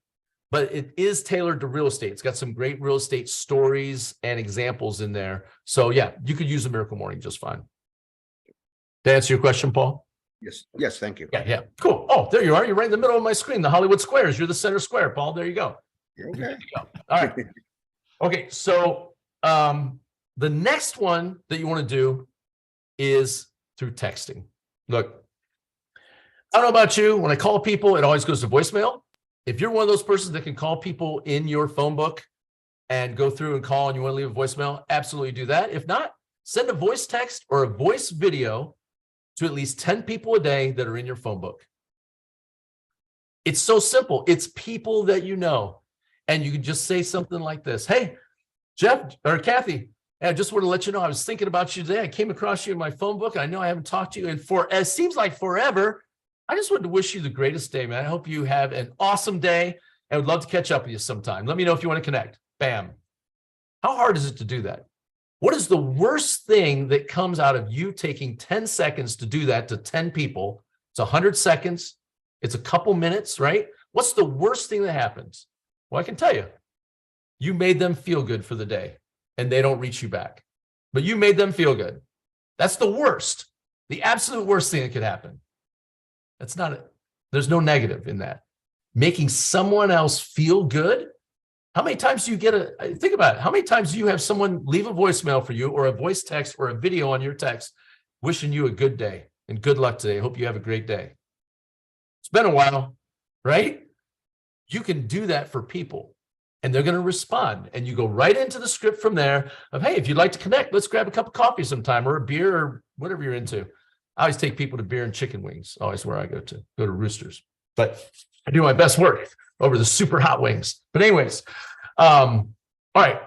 but it is tailored to real estate. It's got some great real estate stories and examples in there. So yeah, you could use the Miracle Morning just fine. To answer your question, Paul? Yes, thank you. Yeah, cool. Oh, there you are. You're right in the middle of my screen, the Hollywood Squares. You're the center square, Paul. There you go. Okay. All right. Okay, so the next one that you want to do is through texting. Look, I don't know about you. When I call people, it always goes to voicemail. If you're one of those persons that can call people in your phone book and go through and call and you want to leave a voicemail, absolutely do that. If not, send a voice text or a voice video to at least 10 people a day that are in your phone book. It's so simple. It's people that you know. And you can just say something like this. Hey, Jeff or Kathy, I just want to let you know I was thinking about you today. I came across you in my phone book. I know I haven't talked to you in it seems like forever. I just wanted to wish you the greatest day, man. I hope you have an awesome day. I would love to catch up with you sometime. Let me know if you want to connect. Bam. How hard is it to do that? What is the worst thing that comes out of you taking 10 seconds to do that to 10 people? It's 100 seconds. It's a couple minutes, right? What's the worst thing that happens? Well, I can tell you, you made them feel good for the day and they don't reach you back, but you made them feel good. That's the worst, the absolute worst thing that could happen. That's not it. There's no negative in that. Making someone else feel good. How many times do you get think about it. How many times do you have someone leave a voicemail for you or a voice text or a video on your text wishing you a good day and good luck today? I hope you have a great day. It's been a while, right? You can do that for people and they're going to respond. And you go right into the script from there of, hey, if you'd like to connect, let's grab a cup of coffee sometime or a beer or whatever you're into. I always take people to beer and chicken wings, always where I go to Roosters. But I do my best work over the super hot wings. But anyways, all right.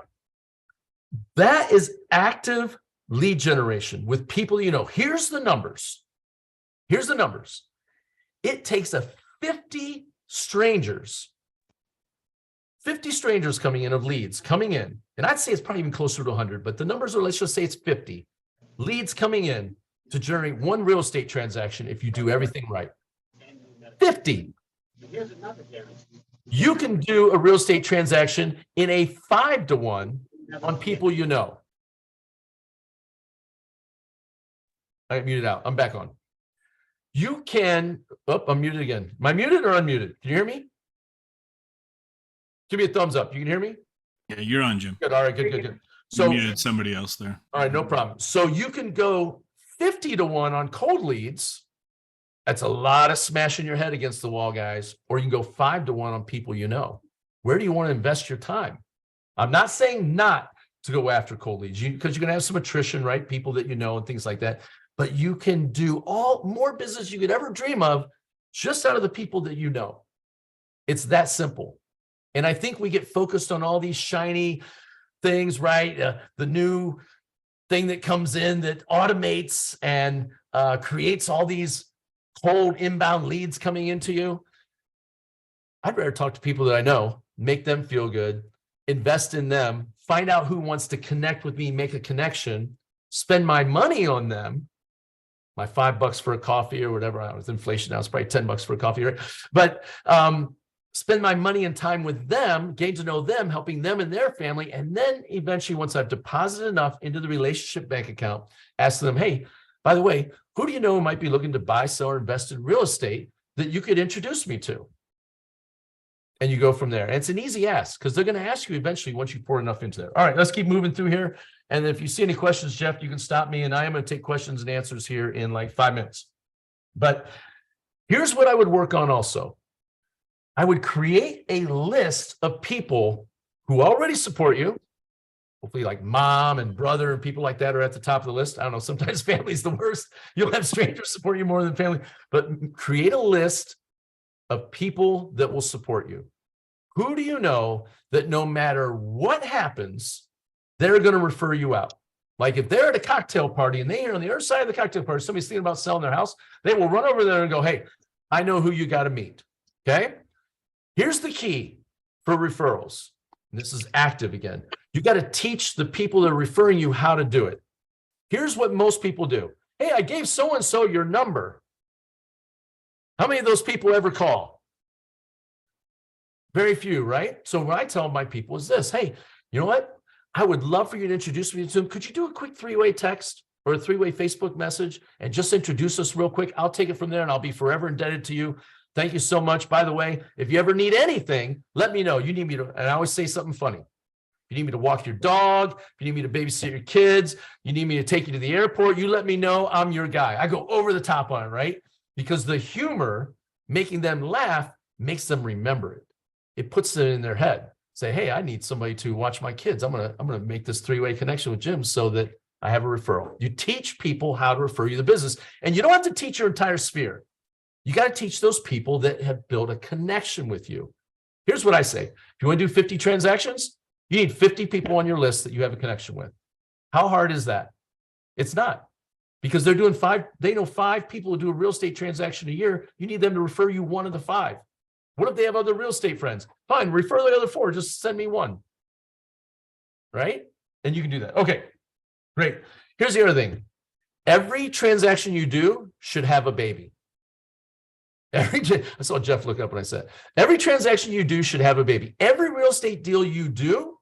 That is active lead generation with people you know. Here's the numbers. Here's the numbers. It takes 50 strangers coming in of leads coming in. And I'd say it's probably even closer to 100, but the numbers are, let's just say it's 50 leads coming in to generate one real estate transaction if you do everything right. 50. You can do a real estate transaction in a 5-to-1 on people you know. I muted out. I'm back on. You can, I'm muted again. Am I muted or unmuted? Can you hear me? Give me a thumbs up. You can hear me? Yeah, you're on, Jim. Good. All right, good. So you muted somebody else there. All right, no problem. So you can go 50-to-1 on cold leads. That's a lot of smashing your head against the wall, guys. Or you can go 5-to-1 on people you know. Where do you want to invest your time? I'm not saying not to go after cold leads because you're going to have some attrition, right? People that you know and things like that. But you can do more business you could ever dream of just out of the people that you know. It's that simple. And I think we get focused on all these shiny things, right? The new thing that comes in that automates and creates all these cold inbound leads coming into you. I'd rather talk to people that I know, make them feel good, invest in them, find out who wants to connect with me, make a connection, spend my money on them, my $5 for a coffee or whatever. With inflation now, it's probably $10 for a coffee, right? But spend my money and time with them, gain to know them, helping them and their family. And then eventually, once I've deposited enough into the relationship bank account, ask them, hey, by the way, who do you know who might be looking to buy, sell, or invest in real estate that you could introduce me to? And you go from there. And it's an easy ask because they're going to ask you eventually once you pour enough into there. All right, let's keep moving through here. And if you see any questions, Jeff, you can stop me. And I am going to take questions and answers here in like 5 minutes. But here's what I would work on also. I would create a list of people who already support you. Hopefully like mom and brother and people like that are at the top of the list. I don't know, sometimes family's the worst. You'll have strangers support you more than family, but create a list of people that will support you. Who do you know that no matter what happens, they're going to refer you out? Like if they're at a cocktail party and they hear on the other side of the cocktail party, somebody's thinking about selling their house, they will run over there and go, hey, I know who you got to meet. Okay. Here's the key for referrals. This is active again. You got to teach the people that are referring you how to do it. Here's what most people do. Hey, I gave so-and-so your number. How many of those people ever call? Very few, right? So what I tell my people is this. Hey, you know what? I would love for you to introduce me to them. Could you do a quick 3-way text or a three-way Facebook message and just introduce us real quick. I'll take it from there and I'll be forever indebted to you. Thank you so much. By the way, if you ever need anything, let me know. You need me to, and I always say something funny. If you need me to walk your dog, if you need me to babysit your kids, you need me to take you to the airport, you let me know. I'm your guy. I go over the top on it, right? Because the humor, making them laugh, makes them remember it. It puts it in their head. Say, hey, I need somebody to watch my kids. I'm gonna make this three-way connection with Jim so that I have a referral. You teach people how to refer you the business, and you don't have to teach your entire sphere. You got to teach those people that have built a connection with you. Here's what I say. If you want to do 50 transactions, you need 50 people on your list that you have a connection with. How hard is that? It's not, because they're doing they know 5 people who do a real estate transaction a year. You need them to refer you one of the 5. What if they have other real estate friends? Fine, refer the other 4, just send me one. Right? And you can do that. Okay, great. Here's the other thing. Every transaction you do should have a baby. I saw Jeff look up when I said, every transaction you do should have a baby. Every real estate deal you do,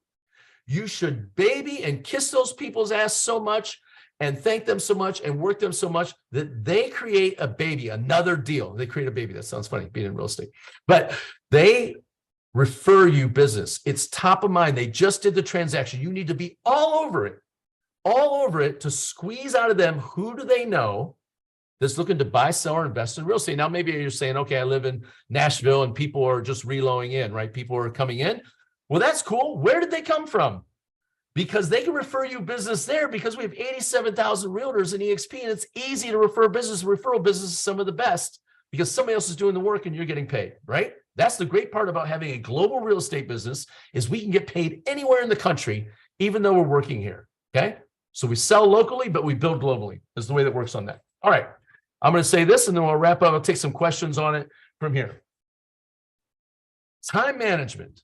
you should baby and kiss those people's ass so much and thank them so much and work them so much that they create a baby, another deal. They create a baby. That sounds funny, being in real estate. But they refer you business. It's top of mind. They just did the transaction. You need to be all over it to squeeze out of them, who do they know that's looking to buy, sell, or invest in real estate. Now, maybe you're saying, okay, I live in Nashville and people are just reloading in, right? People are coming in. Well, that's cool. Where did they come from? Because they can refer you business there, because we have 87,000 realtors in EXP, and it's easy to refer business. Referral business is some of the best because somebody else is doing the work and you're getting paid, right? That's the great part about having a global real estate business, is we can get paid anywhere in the country, even though we're working here, okay? So we sell locally, but we build globally is the way that works on that. All right. I'm going to say this and then we'll wrap up. I'll take some questions on it from here. Time management.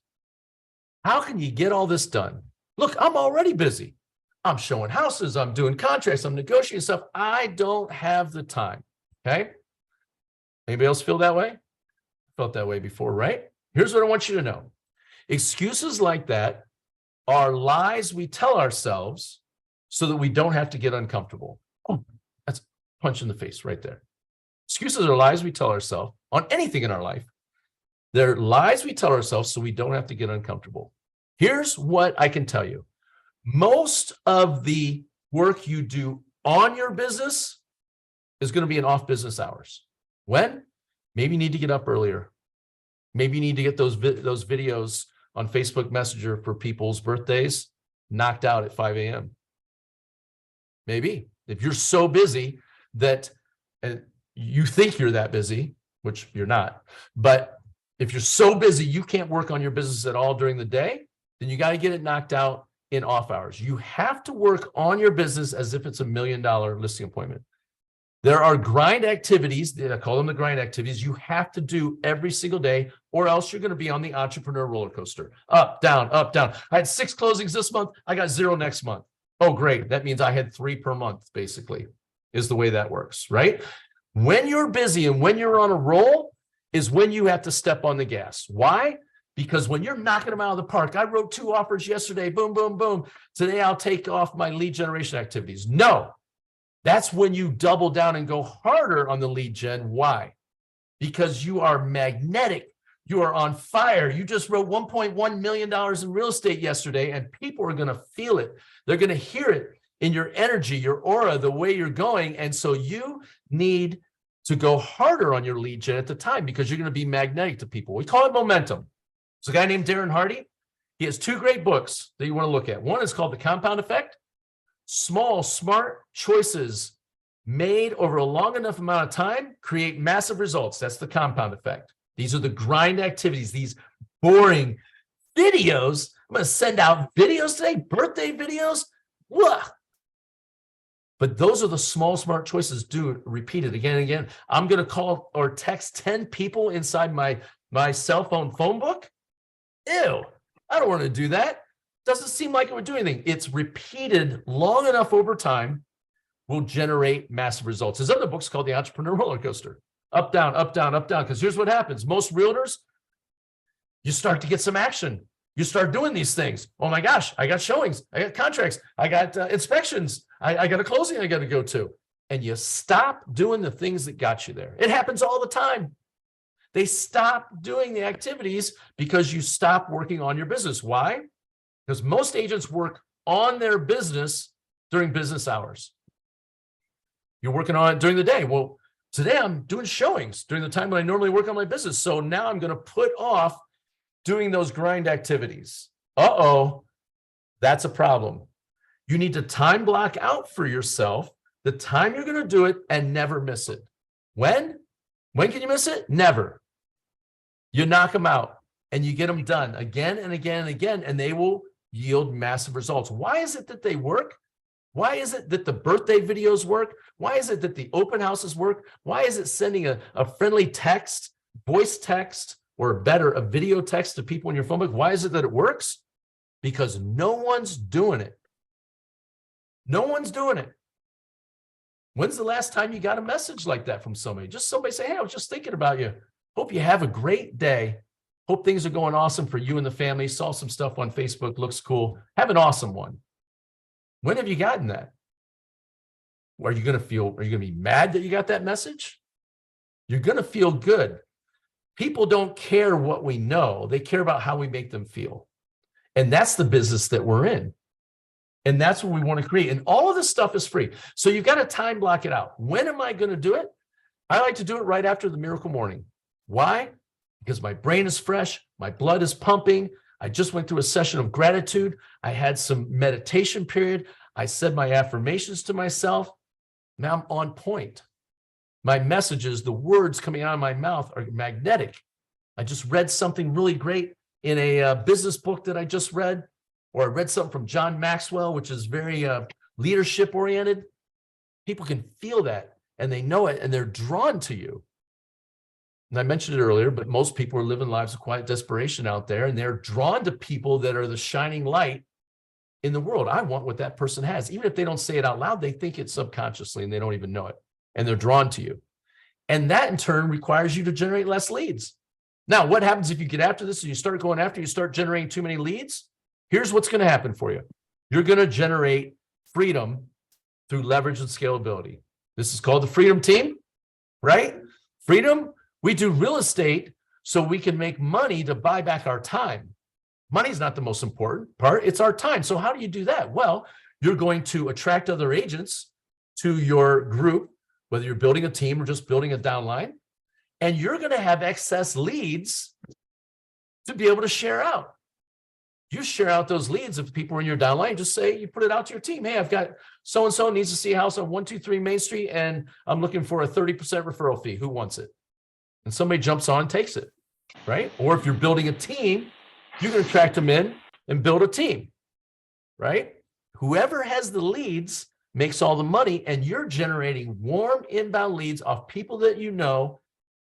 How can you get all this done? Look, I'm already busy. I'm showing houses. I'm doing contracts. I'm negotiating stuff. I don't have the time. Okay. Anybody else feel that way? Felt that way before, right? Here's what I want you to know. Excuses like that are lies we tell ourselves so that we don't have to get uncomfortable. Oh, that's punch in the face right there. Excuses are lies we tell ourselves on anything in our life. They're lies we tell ourselves so we don't have to get uncomfortable. Here's what I can tell you. Most of the work you do on your business is going to be in off business hours. When? Maybe you need to get up earlier. Maybe you need to get those videos on Facebook Messenger for people's birthdays knocked out at 5 a.m. Maybe. If you're so busy that you think you're that busy, which you're not, but if you're so busy you can't work on your business at all during the day, then you got to get it knocked out in off hours. You have to work on your business as if it's $1 million listing appointment. There are grind activities, I call them the grind activities, you have to do every single day, or else you're going to be on the entrepreneur roller coaster. Up, down, up, down. I had 6 closings this month. I got 0 next month. Oh, great. That means I had 3 per month, basically, is the way that works, right? When you're busy and when you're on a roll is when you have to step on the gas. Why? Because when you're knocking them out of the park, I wrote 2 offers yesterday, boom, boom, boom. Today I'll take off my lead generation activities. No, that's when you double down and go harder on the lead gen. Why? Because you are magnetic. You are on fire. You just wrote $1.1 million in real estate yesterday, and people are going to feel it. They're going to hear it in your energy, your aura, the way you're going. And so you need to go harder on your lead gen at the time because you're going to be magnetic to people. We call it momentum. There's a guy named Darren Hardy. He has 2 great books that you want to look at. One is called The Compound Effect. Small, smart choices made over a long enough amount of time create massive results. That's the compound effect. These are the grind activities, these boring videos. I'm going to send out videos today, birthday videos. Whoa. But those are the small, smart choices. Do it, repeat it again and again. I'm going to call or text 10 people inside my cell phone book. Ew, I don't want to do that. Doesn't seem like it would do anything. It's repeated long enough over time will generate massive results. His other book's called The Entrepreneur Roller Coaster. Up, down, up, down, up, down. Because here's what happens. Most realtors, you start to get some action. You start doing these things. Oh my gosh, I got showings, I got contracts, I got inspections, I got a closing I got to go to. And you stop doing the things that got you there. It happens all the time. They stop doing the activities because you stop working on your business. Why? Because most agents work on their business during business hours. You're working on it during the day. Well, today I'm doing showings during the time when I normally work on my business. So now I'm going to put off doing those grind activities. Uh-oh, that's a problem. You need to time block out for yourself the time you're going to do it and never miss it. When? When can you miss it? Never. You knock them out and you get them done again and again and again, and they will yield massive results. Why is it that they work? Why is it that the birthday videos work? Why is it that the open houses work? Why is it sending a friendly text, voice text, or better, a video text to people in your phone book? Why is it that it works? Because no one's doing it. No one's doing it. When's the last time you got a message like that from somebody? Just somebody say, hey, I was just thinking about you. Hope you have a great day. Hope things are going awesome for you and the family. Saw some stuff on Facebook. Looks cool. Have an awesome one. When have you gotten that? Are you going to be mad that you got that message? You're going to feel good. People don't care what we know. They care about how we make them feel. And that's the business that we're in. And that's what we want to create. And all of this stuff is free. So you've got to time block it out. When am I going to do it? I like to do it right after the miracle morning. Why? Because my brain is fresh. My blood is pumping. I just went through a session of gratitude. I had some meditation period. I said my affirmations to myself. Now I'm on point. My messages, the words coming out of my mouth are magnetic. I just read something really great in a business book that I just read, or I read something from John Maxwell, which is very leadership oriented. People can feel that and they know it and they're drawn to you. And I mentioned it earlier, but most people are living lives of quiet desperation out there, and they're drawn to people that are the shining light in the world. I want what that person has. Even if they don't say it out loud, they think it subconsciously and they don't even know it. And they're drawn to you. And that in turn requires you to generate less leads. Now, what happens if you get after this and you start going after, you start generating too many leads? Here's what's going to happen for you. You're going to generate freedom through leverage and scalability. This is called the Freedom Team, right? Freedom. We do real estate so we can make money to buy back our time. Money is not the most important part. It's our time. So how do you do that? Well, you're going to attract other agents to your group, whether you're building a team or just building a downline, and you're going to have excess leads to be able to share out. You share out those leads if people are in your downline. Just say, you put it out to your team. Hey, I've got so-and-so needs to see a house on 123 Main Street, and I'm looking for a 30% referral fee. Who wants it? And somebody jumps on and takes it, right? Or if you're building a team, you can attract them in and build a team, right? Whoever has the leads makes all the money, and you're generating warm inbound leads off people that you know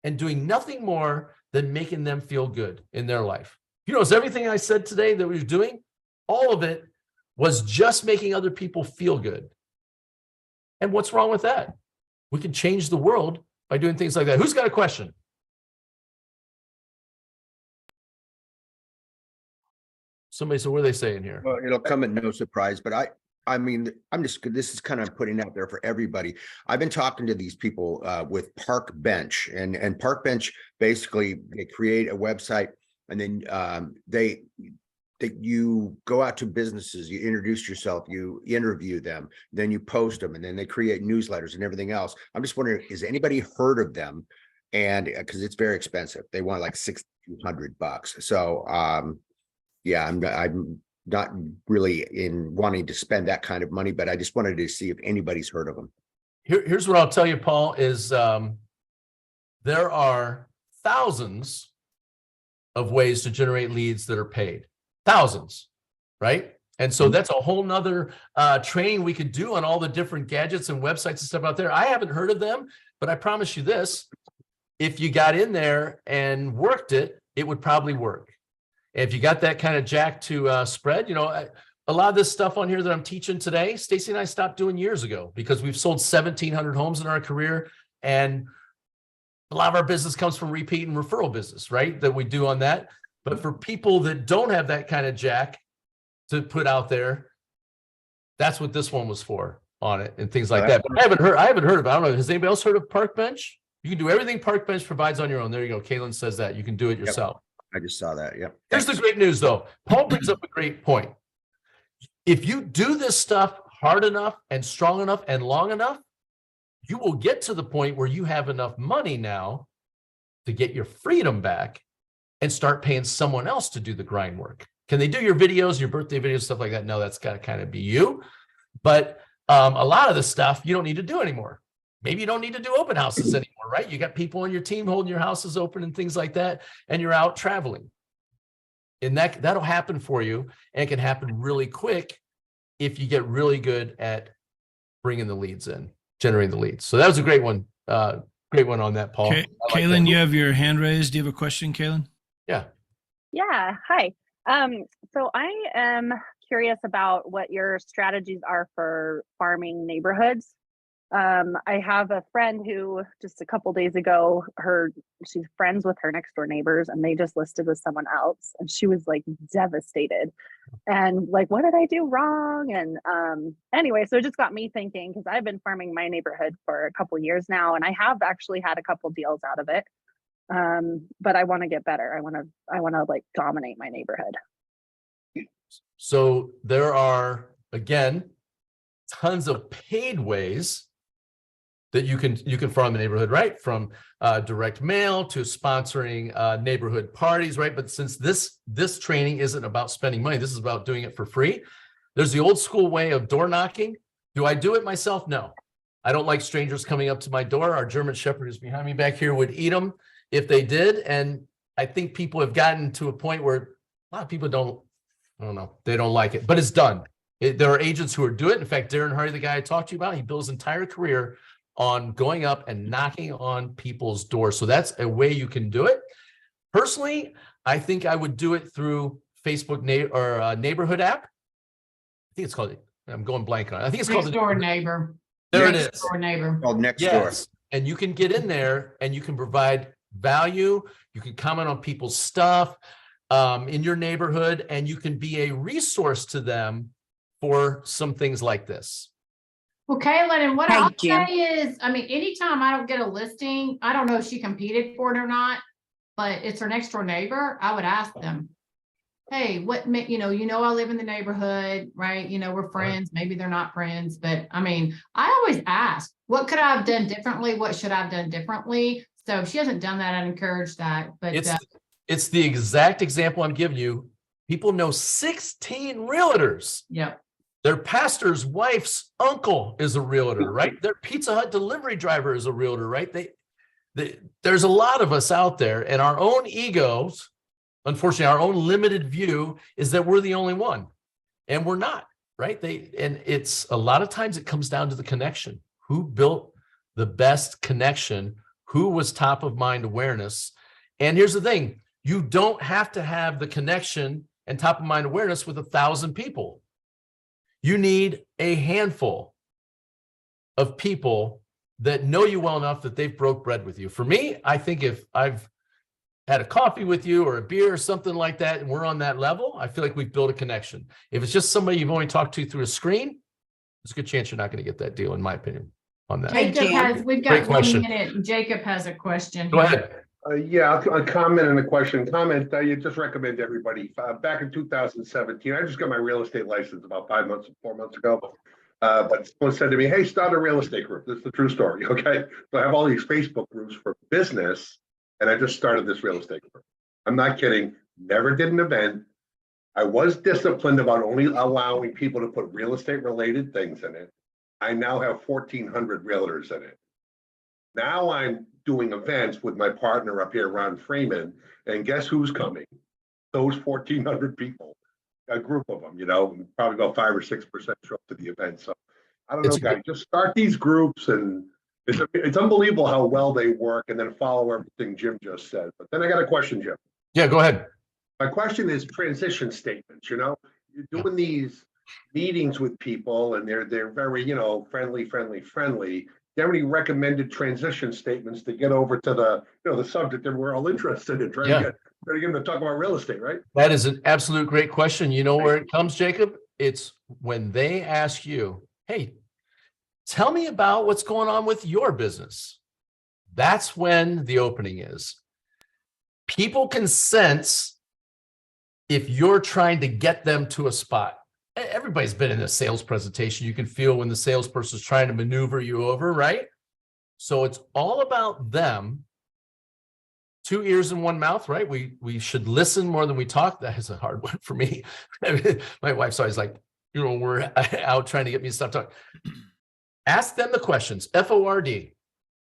and doing nothing more than making them feel good in their life. You notice everything I said today that we were doing, all of it was just making other people feel good. And what's wrong with that? We can change the world by doing things like that. Who's got a question? Somebody said, what are they saying here? Well, it'll come at no surprise, but I mean, this is kind of putting out there for everybody. I've been talking to these people with Park Bench, and Park Bench, basically they create a website, and then you go out to businesses, you introduce yourself, you interview them, then you post them, and then they create newsletters and everything else. I'm just wondering, has anybody heard of them? And because it's very expensive, they want like $600. So yeah, I'm not really in wanting to spend that kind of money, but I just wanted to see if anybody's heard of them. Here's what I'll tell you, Paul, is there are thousands of ways to generate leads that are paid. Thousands, right? And so that's a whole nother training we could do on all the different gadgets and websites and stuff out there. I haven't heard of them, but I promise you this, if you got in there and worked it, it would probably work. If you got that kind of jack to spread, you know, a lot of this stuff on here that I'm teaching today, Stacy and I stopped doing years ago because we've sold 1,700 homes in our career. And a lot of our business comes from repeat and referral business, right? That we do on that. But for people that don't have that kind of jack to put out there, that's what this one was for on it and things like that. But I haven't heard of it. I don't know. Has anybody else heard of Parkbench? You can do everything Parkbench provides on your own. There you go. Kaylin says that you can do it yourself. I just saw that. Yep. Here's the great news though. Paul brings up a great point. If you do this stuff hard enough and strong enough and long enough, you will get to the point where you have enough money now to get your freedom back and start paying someone else to do the grind work. Can they do your videos, your birthday videos, stuff like that? No, that's got to kind of be you. But a lot of the stuff you don't need to do anymore. Maybe you don't need to do open houses anymore, right? You got people on your team holding your houses open and things like that, and you're out traveling. And that'll happen for you, and it can happen really quick if you get really good at bringing the leads in, generating the leads. So that was a great one. Great one on that, Paul. Kaylin, you have your hand raised. Do you have a question, Kaylin? Yeah. Yeah. Hi. So I am curious about what your strategies are for farming neighborhoods. I have a friend who just a couple days ago, she's friends with her next door neighbors and they just listed with someone else and she was like devastated and like, what did I do wrong? And anyway, so it just got me thinking because I've been farming my neighborhood for a couple years now and I have actually had a couple deals out of it. But I want to get better. I want to like dominate my neighborhood. So there are, again, tons of paid ways that you can farm the neighborhood, right? From direct mail to sponsoring neighborhood parties, right? But since this training isn't about spending money, this is about doing it for free. There's the old school way of door knocking. Do I do it myself? No. I don't like strangers coming up to my door. Our German Shepherd who's behind me back here would eat them if they did. And I think people have gotten to a point where a lot of people they don't like it, but it's done. There are agents who are doing it. In fact, Darren Hardy, the guy I talked to you about, he built his entire career on going up and knocking on people's doors. So that's a way you can do it. Personally, I think I would do it through Facebook neighborhood app. I think it's called, I'm going blank on it. I think it's called Next Door Neighbor. There it Next is. Door Neighbor. Called Next Door. Yes. And you can get in there and you can provide value. You can comment on people's stuff in your neighborhood, and you can be a resource to them for some things like this. Well, Kaylin, and what I'll say is, I mean, anytime I don't get a listing, I don't know if she competed for it or not, but it's her next door neighbor, I would ask them, hey, I live in the neighborhood, right? We're friends, maybe they're not friends, but I mean, I always ask, what could I have done differently? What should I have done differently? So if she hasn't done that, I'd encourage that. But it's the exact example I'm giving you. People know 16 realtors. Yep. Their pastor's wife's uncle is a realtor, right? Their Pizza Hut delivery driver is a realtor, right? There's a lot of us out there, and our own egos, unfortunately, our own limited view is that we're the only one, and we're not, right? And it's a lot of times it comes down to the connection. Who built the best connection? Who was top of mind awareness? And here's the thing. You don't have to have the connection and top of mind awareness with 1,000 people. You need a handful of people that know you well enough that they've broke bread with you. For me, I think if I've had a coffee with you or a beer or something like that, and we're on that level, I feel like we've built a connection. If it's just somebody you've only talked to through a screen, there's a good chance you're not going to get that deal, in my opinion, on that. We've got 1 minute, and Jacob has a question. Go ahead. A comment and a question. Comment, you just recommend everybody. Back in 2017, I just got my real estate license about 4 months ago. But someone said to me, hey, start a real estate group. This is the true story, okay? So I have all these Facebook groups for business, and I just started this real estate group. I'm not kidding. Never did an event. I was disciplined about only allowing people to put real estate related things in it. I now have 1,400 realtors in it. Now I'm doing events with my partner up here, Ron Freeman, and guess who's coming? Those 1,400 people, a group of them, probably about 5 or 6% show up to the event. So I don't know, guys, just start these groups, and it's unbelievable how well they work, and then follow everything Jim just said. But then I got a question, Jim. Yeah, go ahead. My question is transition statements. You're doing these meetings with people, and they're very, friendly. Do you have any recommended transition statements to get over to the subject that we're all interested in trying to Better get them to talk about real estate, right? That is an absolute great question. You know where it comes, Jacob? It's when they ask you, hey, tell me about what's going on with your business. That's when the opening is. People can sense if you're trying to get them to a spot. Everybody's been in a sales presentation. You can feel when the salesperson's trying to maneuver you over, right? So it's all about them. 2 ears and 1 mouth, right? We should listen more than we talk. That is a hard one for me. My wife's always like, we're out trying to get me to stop talking. Ask them the questions, FORD.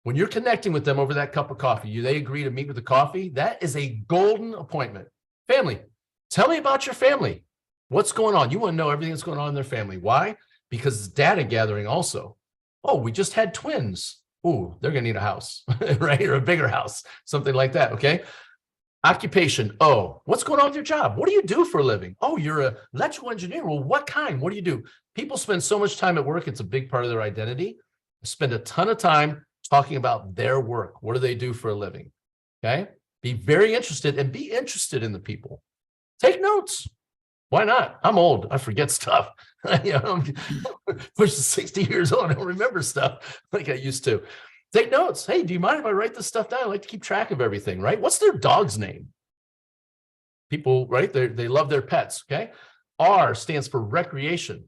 When you're connecting with them over that cup of coffee, they agree to meet with the coffee. That is a golden appointment. Family, tell me about your family. What's going on? You want to know everything that's going on in their family. Why? Because it's data gathering also. Oh, we just had twins. Ooh, they're going to need a house, right? Or a bigger house, something like that, okay? Occupation. Oh, what's going on with your job? What do you do for a living? Oh, you're an electrical engineer. Well, what kind? What do you do? People spend so much time at work. It's a big part of their identity. Spend a ton of time talking about their work. What do they do for a living? Okay? Be very interested and be interested in the people. Take notes. Why not? I'm old. I forget stuff. I'm pushing 60 years old. I don't remember stuff like I used to. Take notes. Hey, do you mind if I write this stuff down? I like to keep track of everything, right? What's their dog's name? People, right? They love their pets, okay? R stands for recreation.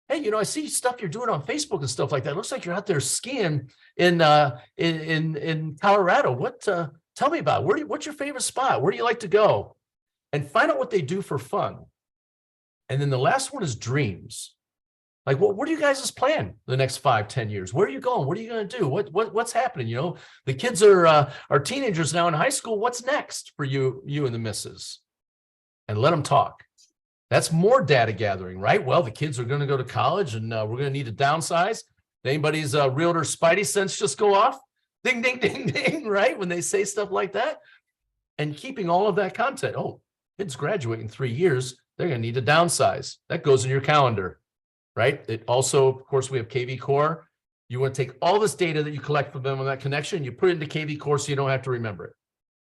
Hey, I see stuff you're doing on Facebook and stuff like that. It looks like you're out there skiing in Colorado. Tell me about it. What's your favorite spot? Where do you like to go? And find out what they do for fun. And then the last one is dreams. Like, what do you guys' plan the next 5-10 years? Where are you going? What are you going to do? What's happening? The kids are teenagers now in high school. What's next for you and the missus? And let them talk. That's more data gathering, right? Well, the kids are going to go to college and we're going to need to downsize. Anybody's realtor spidey sense just go off? Ding, ding, ding, ding, right? When they say stuff like that. And keeping all of that content. Oh, kids graduate in 3 years. They're going to need to downsize. That goes in your calendar, right? It also, of course, we have KV Core. You want to take all this data that you collect from them on that connection, you put it into KV Core so you don't have to remember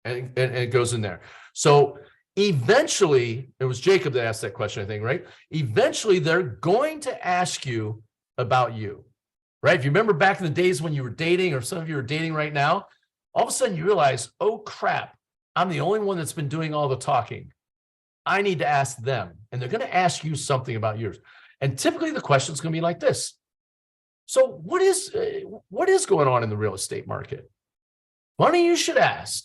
it. And it goes in there. So eventually, it was Jacob that asked that question, I think, right? Eventually, they're going to ask you about you, right? If you remember back in the days when you were dating, or some of you are dating right now, all of a sudden you realize, oh crap, I'm the only one that's been doing all the talking. I need to ask them, and they're going to ask you something about yours. And typically the question is going to be like this. So what is going on in the real estate market? Funny you should ask.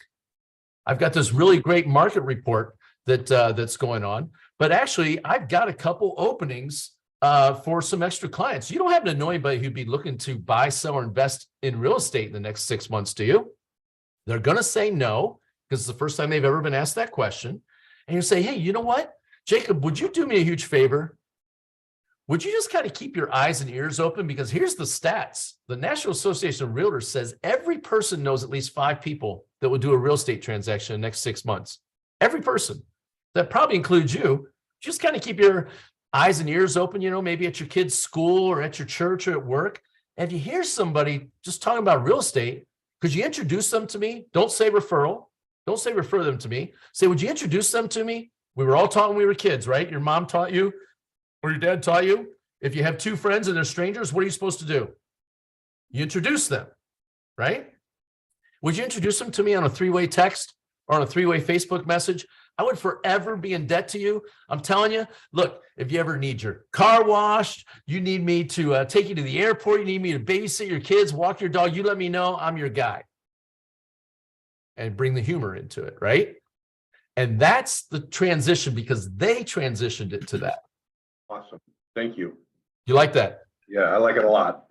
I've got this really great market report that's going on, but actually I've got a couple openings for some extra clients. You don't happen to know anybody who'd be looking to buy, sell, or invest in real estate in the next 6 months, do you? They're going to say no, because it's the first time they've ever been asked that question. And you say, hey, you know what, Jacob, would you do me a huge favor? Would you just kind of keep your eyes and ears open? Because here's the stats. The National Association of Realtors says every person knows at least 5 people that will do a real estate transaction in the next 6 months. Every person. That probably includes you. Just kind of keep your eyes and ears open, maybe at your kid's school or at your church or at work. And if you hear somebody just talking about real estate, could you introduce them to me? Don't say referral. Don't say refer them to me. Say, would you introduce them to me? We were all taught when we were kids, right? Your mom taught you, or your dad taught you. If you have 2 friends and they're strangers, what are you supposed to do? You introduce them, right? Would you introduce them to me on a 3-way text or on a 3-way Facebook message? I would forever be in debt to you. I'm telling you, look, if you ever need your car washed, you need me to take you to the airport, you need me to babysit your kids, walk your dog, you let me know, I'm your guy. And bring the humor into it, right? And that's the transition, because they transitioned it to that. Awesome. Thank you. You like that? Yeah, I like it a lot.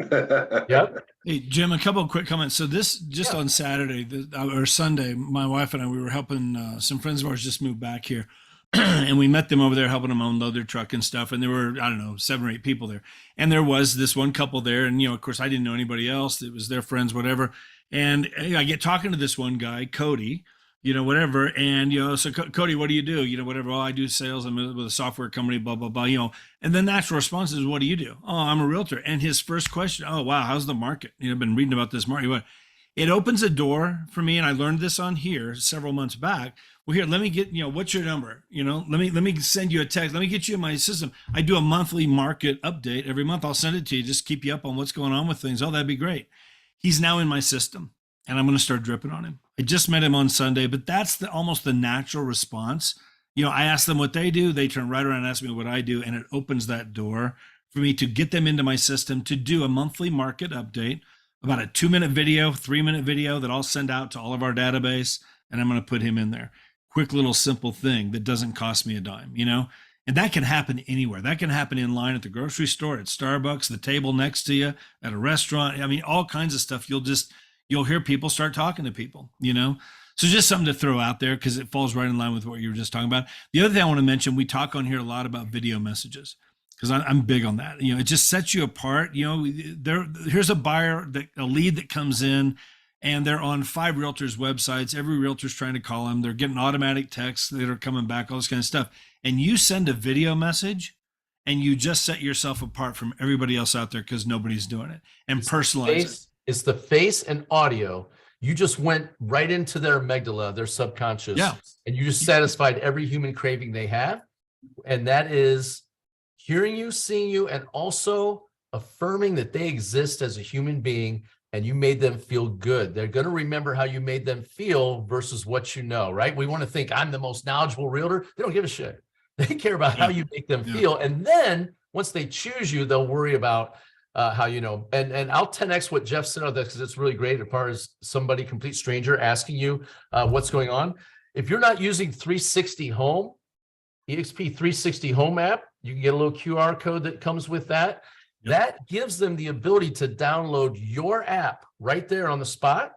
Yeah. Hey, Jim, a couple of quick comments. So this just on Saturday or Sunday, my wife and I, we were helping some friends of ours just moved back here. And we met them over there, helping them unload their truck and stuff. And there were, 7 or 8 people there. And there was this one couple there. And, of course, I didn't know anybody else. It was their friends, whatever. And I get talking to this one guy, Cody, whatever. And, so Cody, what do you do? Whatever. Oh, I do sales. I'm with a software company, blah, blah, blah, And the natural response is, what do you do? Oh, I'm a realtor. And his first question, oh, wow, how's the market? Been reading about this market. it opens a door for me. And I learned this on here several months back. Well, here, let me get, what's your number? Let me send you a text. Let me get you in my system. I do a monthly market update every month. I'll send it to you. Just keep you up on what's going on with things. Oh, that'd be great. He's now in my system and I'm going to start dripping on him. I just met him on Sunday, but that's almost the natural response. I ask them what they do. They turn right around and ask me what I do. And it opens that door for me to get them into my system to do a monthly market update, about a 2-minute video, 3-minute video that I'll send out to all of our database. And I'm going to put him in there. Quick little simple thing that doesn't cost me a dime, and that can happen anywhere. That can happen in line at the grocery store, at Starbucks, the table next to you, at a restaurant. I mean, all kinds of stuff. You'll hear people start talking to people, So just something to throw out there because it falls right in line with what you were just talking about. The other thing I want to mention, we talk on here a lot about video messages because I'm big on that. It just sets you apart. Here's a buyer, a lead that comes in, and they're on 5 realtors' websites. Every realtor's trying to call them. They're getting automatic texts that are coming back, all this kind of stuff. And you send a video message and you just set yourself apart from everybody else out there because nobody's doing it. And personalize it. It's the face and audio. You just went right into their amygdala, their subconscious, and you just satisfied every human craving they have. And that is hearing you, seeing you, and also affirming that they exist as a human being. And you made them feel good. They're going to remember how you made them feel versus what you know, right? We want to think I'm the most knowledgeable realtor. They don't give a shit. They care about how you make them feel. And then once they choose you, they'll worry about how you know. And I'll 10x what Jeff said on this because it's really great as far as somebody, complete stranger, asking you what's going on. If you're not using 360 Home, EXP 360 Home app, you can get a little QR code that comes with that. That gives them the ability to download your app right there on the spot.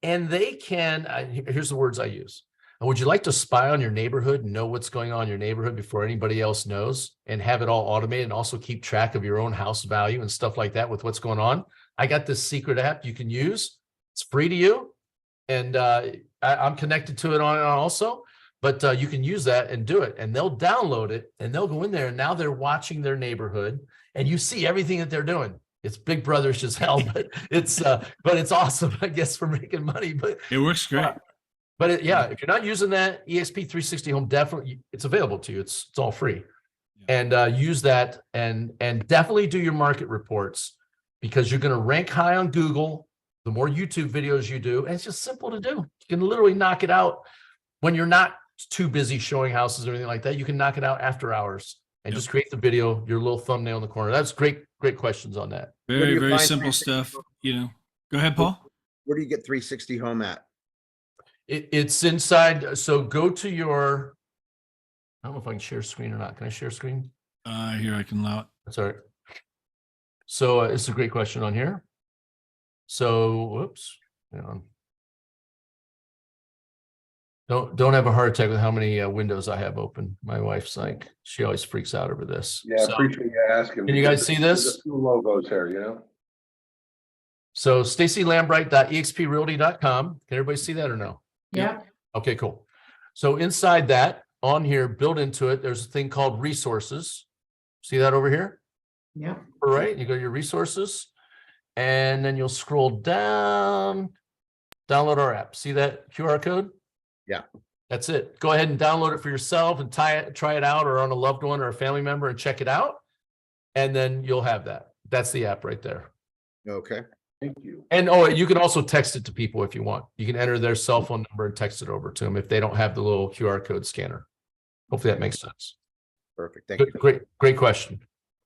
And they can, here's the words I use. Would you like to spy on your neighborhood and know what's going on in your neighborhood before anybody else knows and have it all automated and also keep track of your own house value and stuff like that with what's going on? I got this secret app you can use. It's free to you. And I'm connected to it on also. But you can use that and do it. And they'll download it and they'll go in there. And now they're watching their neighborhood. And you see everything that they're doing. It's Big Brother's just hell, but it's awesome, I guess, for making money. But it works great. But if you're not using that EXP 360 Home, definitely it's available to you. It's all free, and use that and definitely do your market reports because you're going to rank high on Google. The more YouTube videos you do, and it's just simple to do. You can literally knock it out when you're not too busy showing houses or anything like that. You can knock it out after hours. And just create the video, your little thumbnail in the corner. That's great questions on that. Very, very simple stuff. Go ahead, Paul. Where do you get 360 Home at? It's inside. So go to your, I don't know if I can share screen or not. Can I share screen? Here, I can allow it. That's all right. So it's a great question on here. So, whoops. Hang on. Don't have a heart attack with how many windows I have open. My wife's like, she always freaks out over this. Yeah, I appreciate you asking. Can you guys see this? There's a few logos here, So stacylambright.exprealty.com. Can everybody see that or no? Yeah. Okay, cool. So inside that, on here, built into it, there's a thing called resources. See that over here? Yeah. All right, you go to your resources, and then you'll scroll down, download our app. See that QR code? Yeah. That's it. Go ahead and download it for yourself and try it out or on a loved one or a family member and check it out. And then you'll have that. That's the app right there. Okay. Thank you. And you can also text it to people if you want. You can enter their cell phone number and text it over to them if they don't have the little QR code scanner. Hopefully that makes sense. Perfect. Thank you. Great question.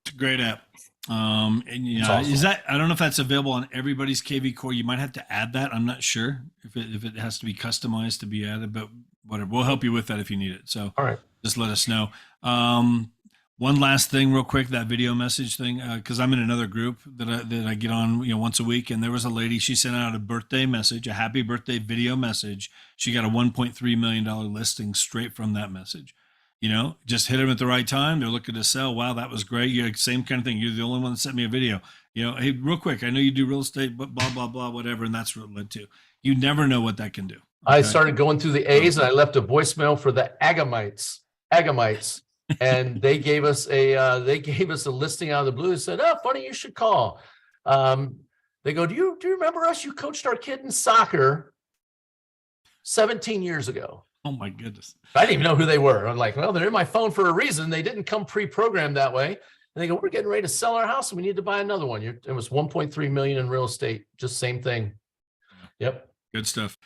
It's a great app. And awesome. Is that, I don't know if that's available on everybody's KV Core. You might have to add that. I'm not sure if it has to be customized to be added, but whatever. We'll help you with that if you need it. So all right, just let us know. One last thing real quick, that video message thing, because I'm in another group that I get on once a week, and there was a lady, she sent out a birthday message, a happy birthday video message. She got a $1.3 million listing straight from that message. Just hit them at the right time. They're looking to sell. Wow, that was great. Same kind of thing. You're the only one that sent me a video. Hey, real quick, I know you do real estate, but blah, blah, blah, whatever. And that's what it led to. You never know what that can do. Okay? I started going through the A's and I left a voicemail for the Agamites, and they gave us a listing out of the blue and said, "Oh, funny, you should call." They go, do you remember us? You coached our kid in soccer 17 years ago. Oh my goodness. I didn't even know who they were. I'm like, well, they're in my phone for a reason. They didn't come pre-programmed that way. And they go, we're getting ready to sell our house and we need to buy another one. It was 1.3 million in real estate. Just same thing. Yep. Good stuff.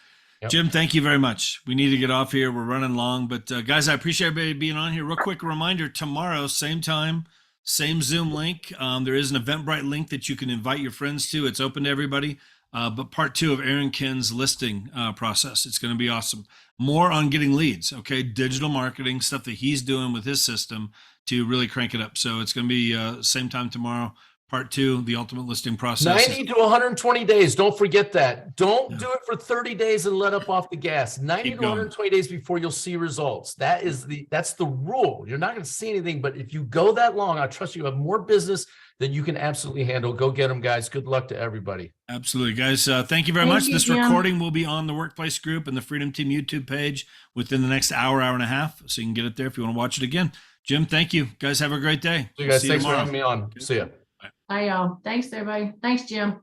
Yep. Jim, thank you very much. We need to get off here. We're running long, but guys, I appreciate everybody being on here. Real quick reminder, tomorrow, same time, same Zoom link. There is an Eventbrite link that you can invite your friends to. It's open to everybody. But part 2 of Aaron Ken's listing process. It's going to be awesome. More on getting leads, okay? Digital marketing, stuff that he's doing with his system to really crank it up. So it's going to be same time tomorrow. Part 2, the ultimate listing process. 90 to 120 days. Don't forget that. Don't do it for 30 days and let up off the gas. 90 to 120 days before you'll see results. That's the rule. You're not going to see anything, but if you go that long, I trust you have more business than you can absolutely handle. Go get them, guys. Good luck to everybody. Absolutely, guys. Thank you very much. This recording will be on the Workplace Group and the Freedom Team YouTube page within the next hour and a half. So you can get it there if you want to watch it again. Jim, thank you. Guys, have a great day. So you guys, thanks for having me on. See ya. Bye, y'all. Thanks, everybody. Thanks, Jim.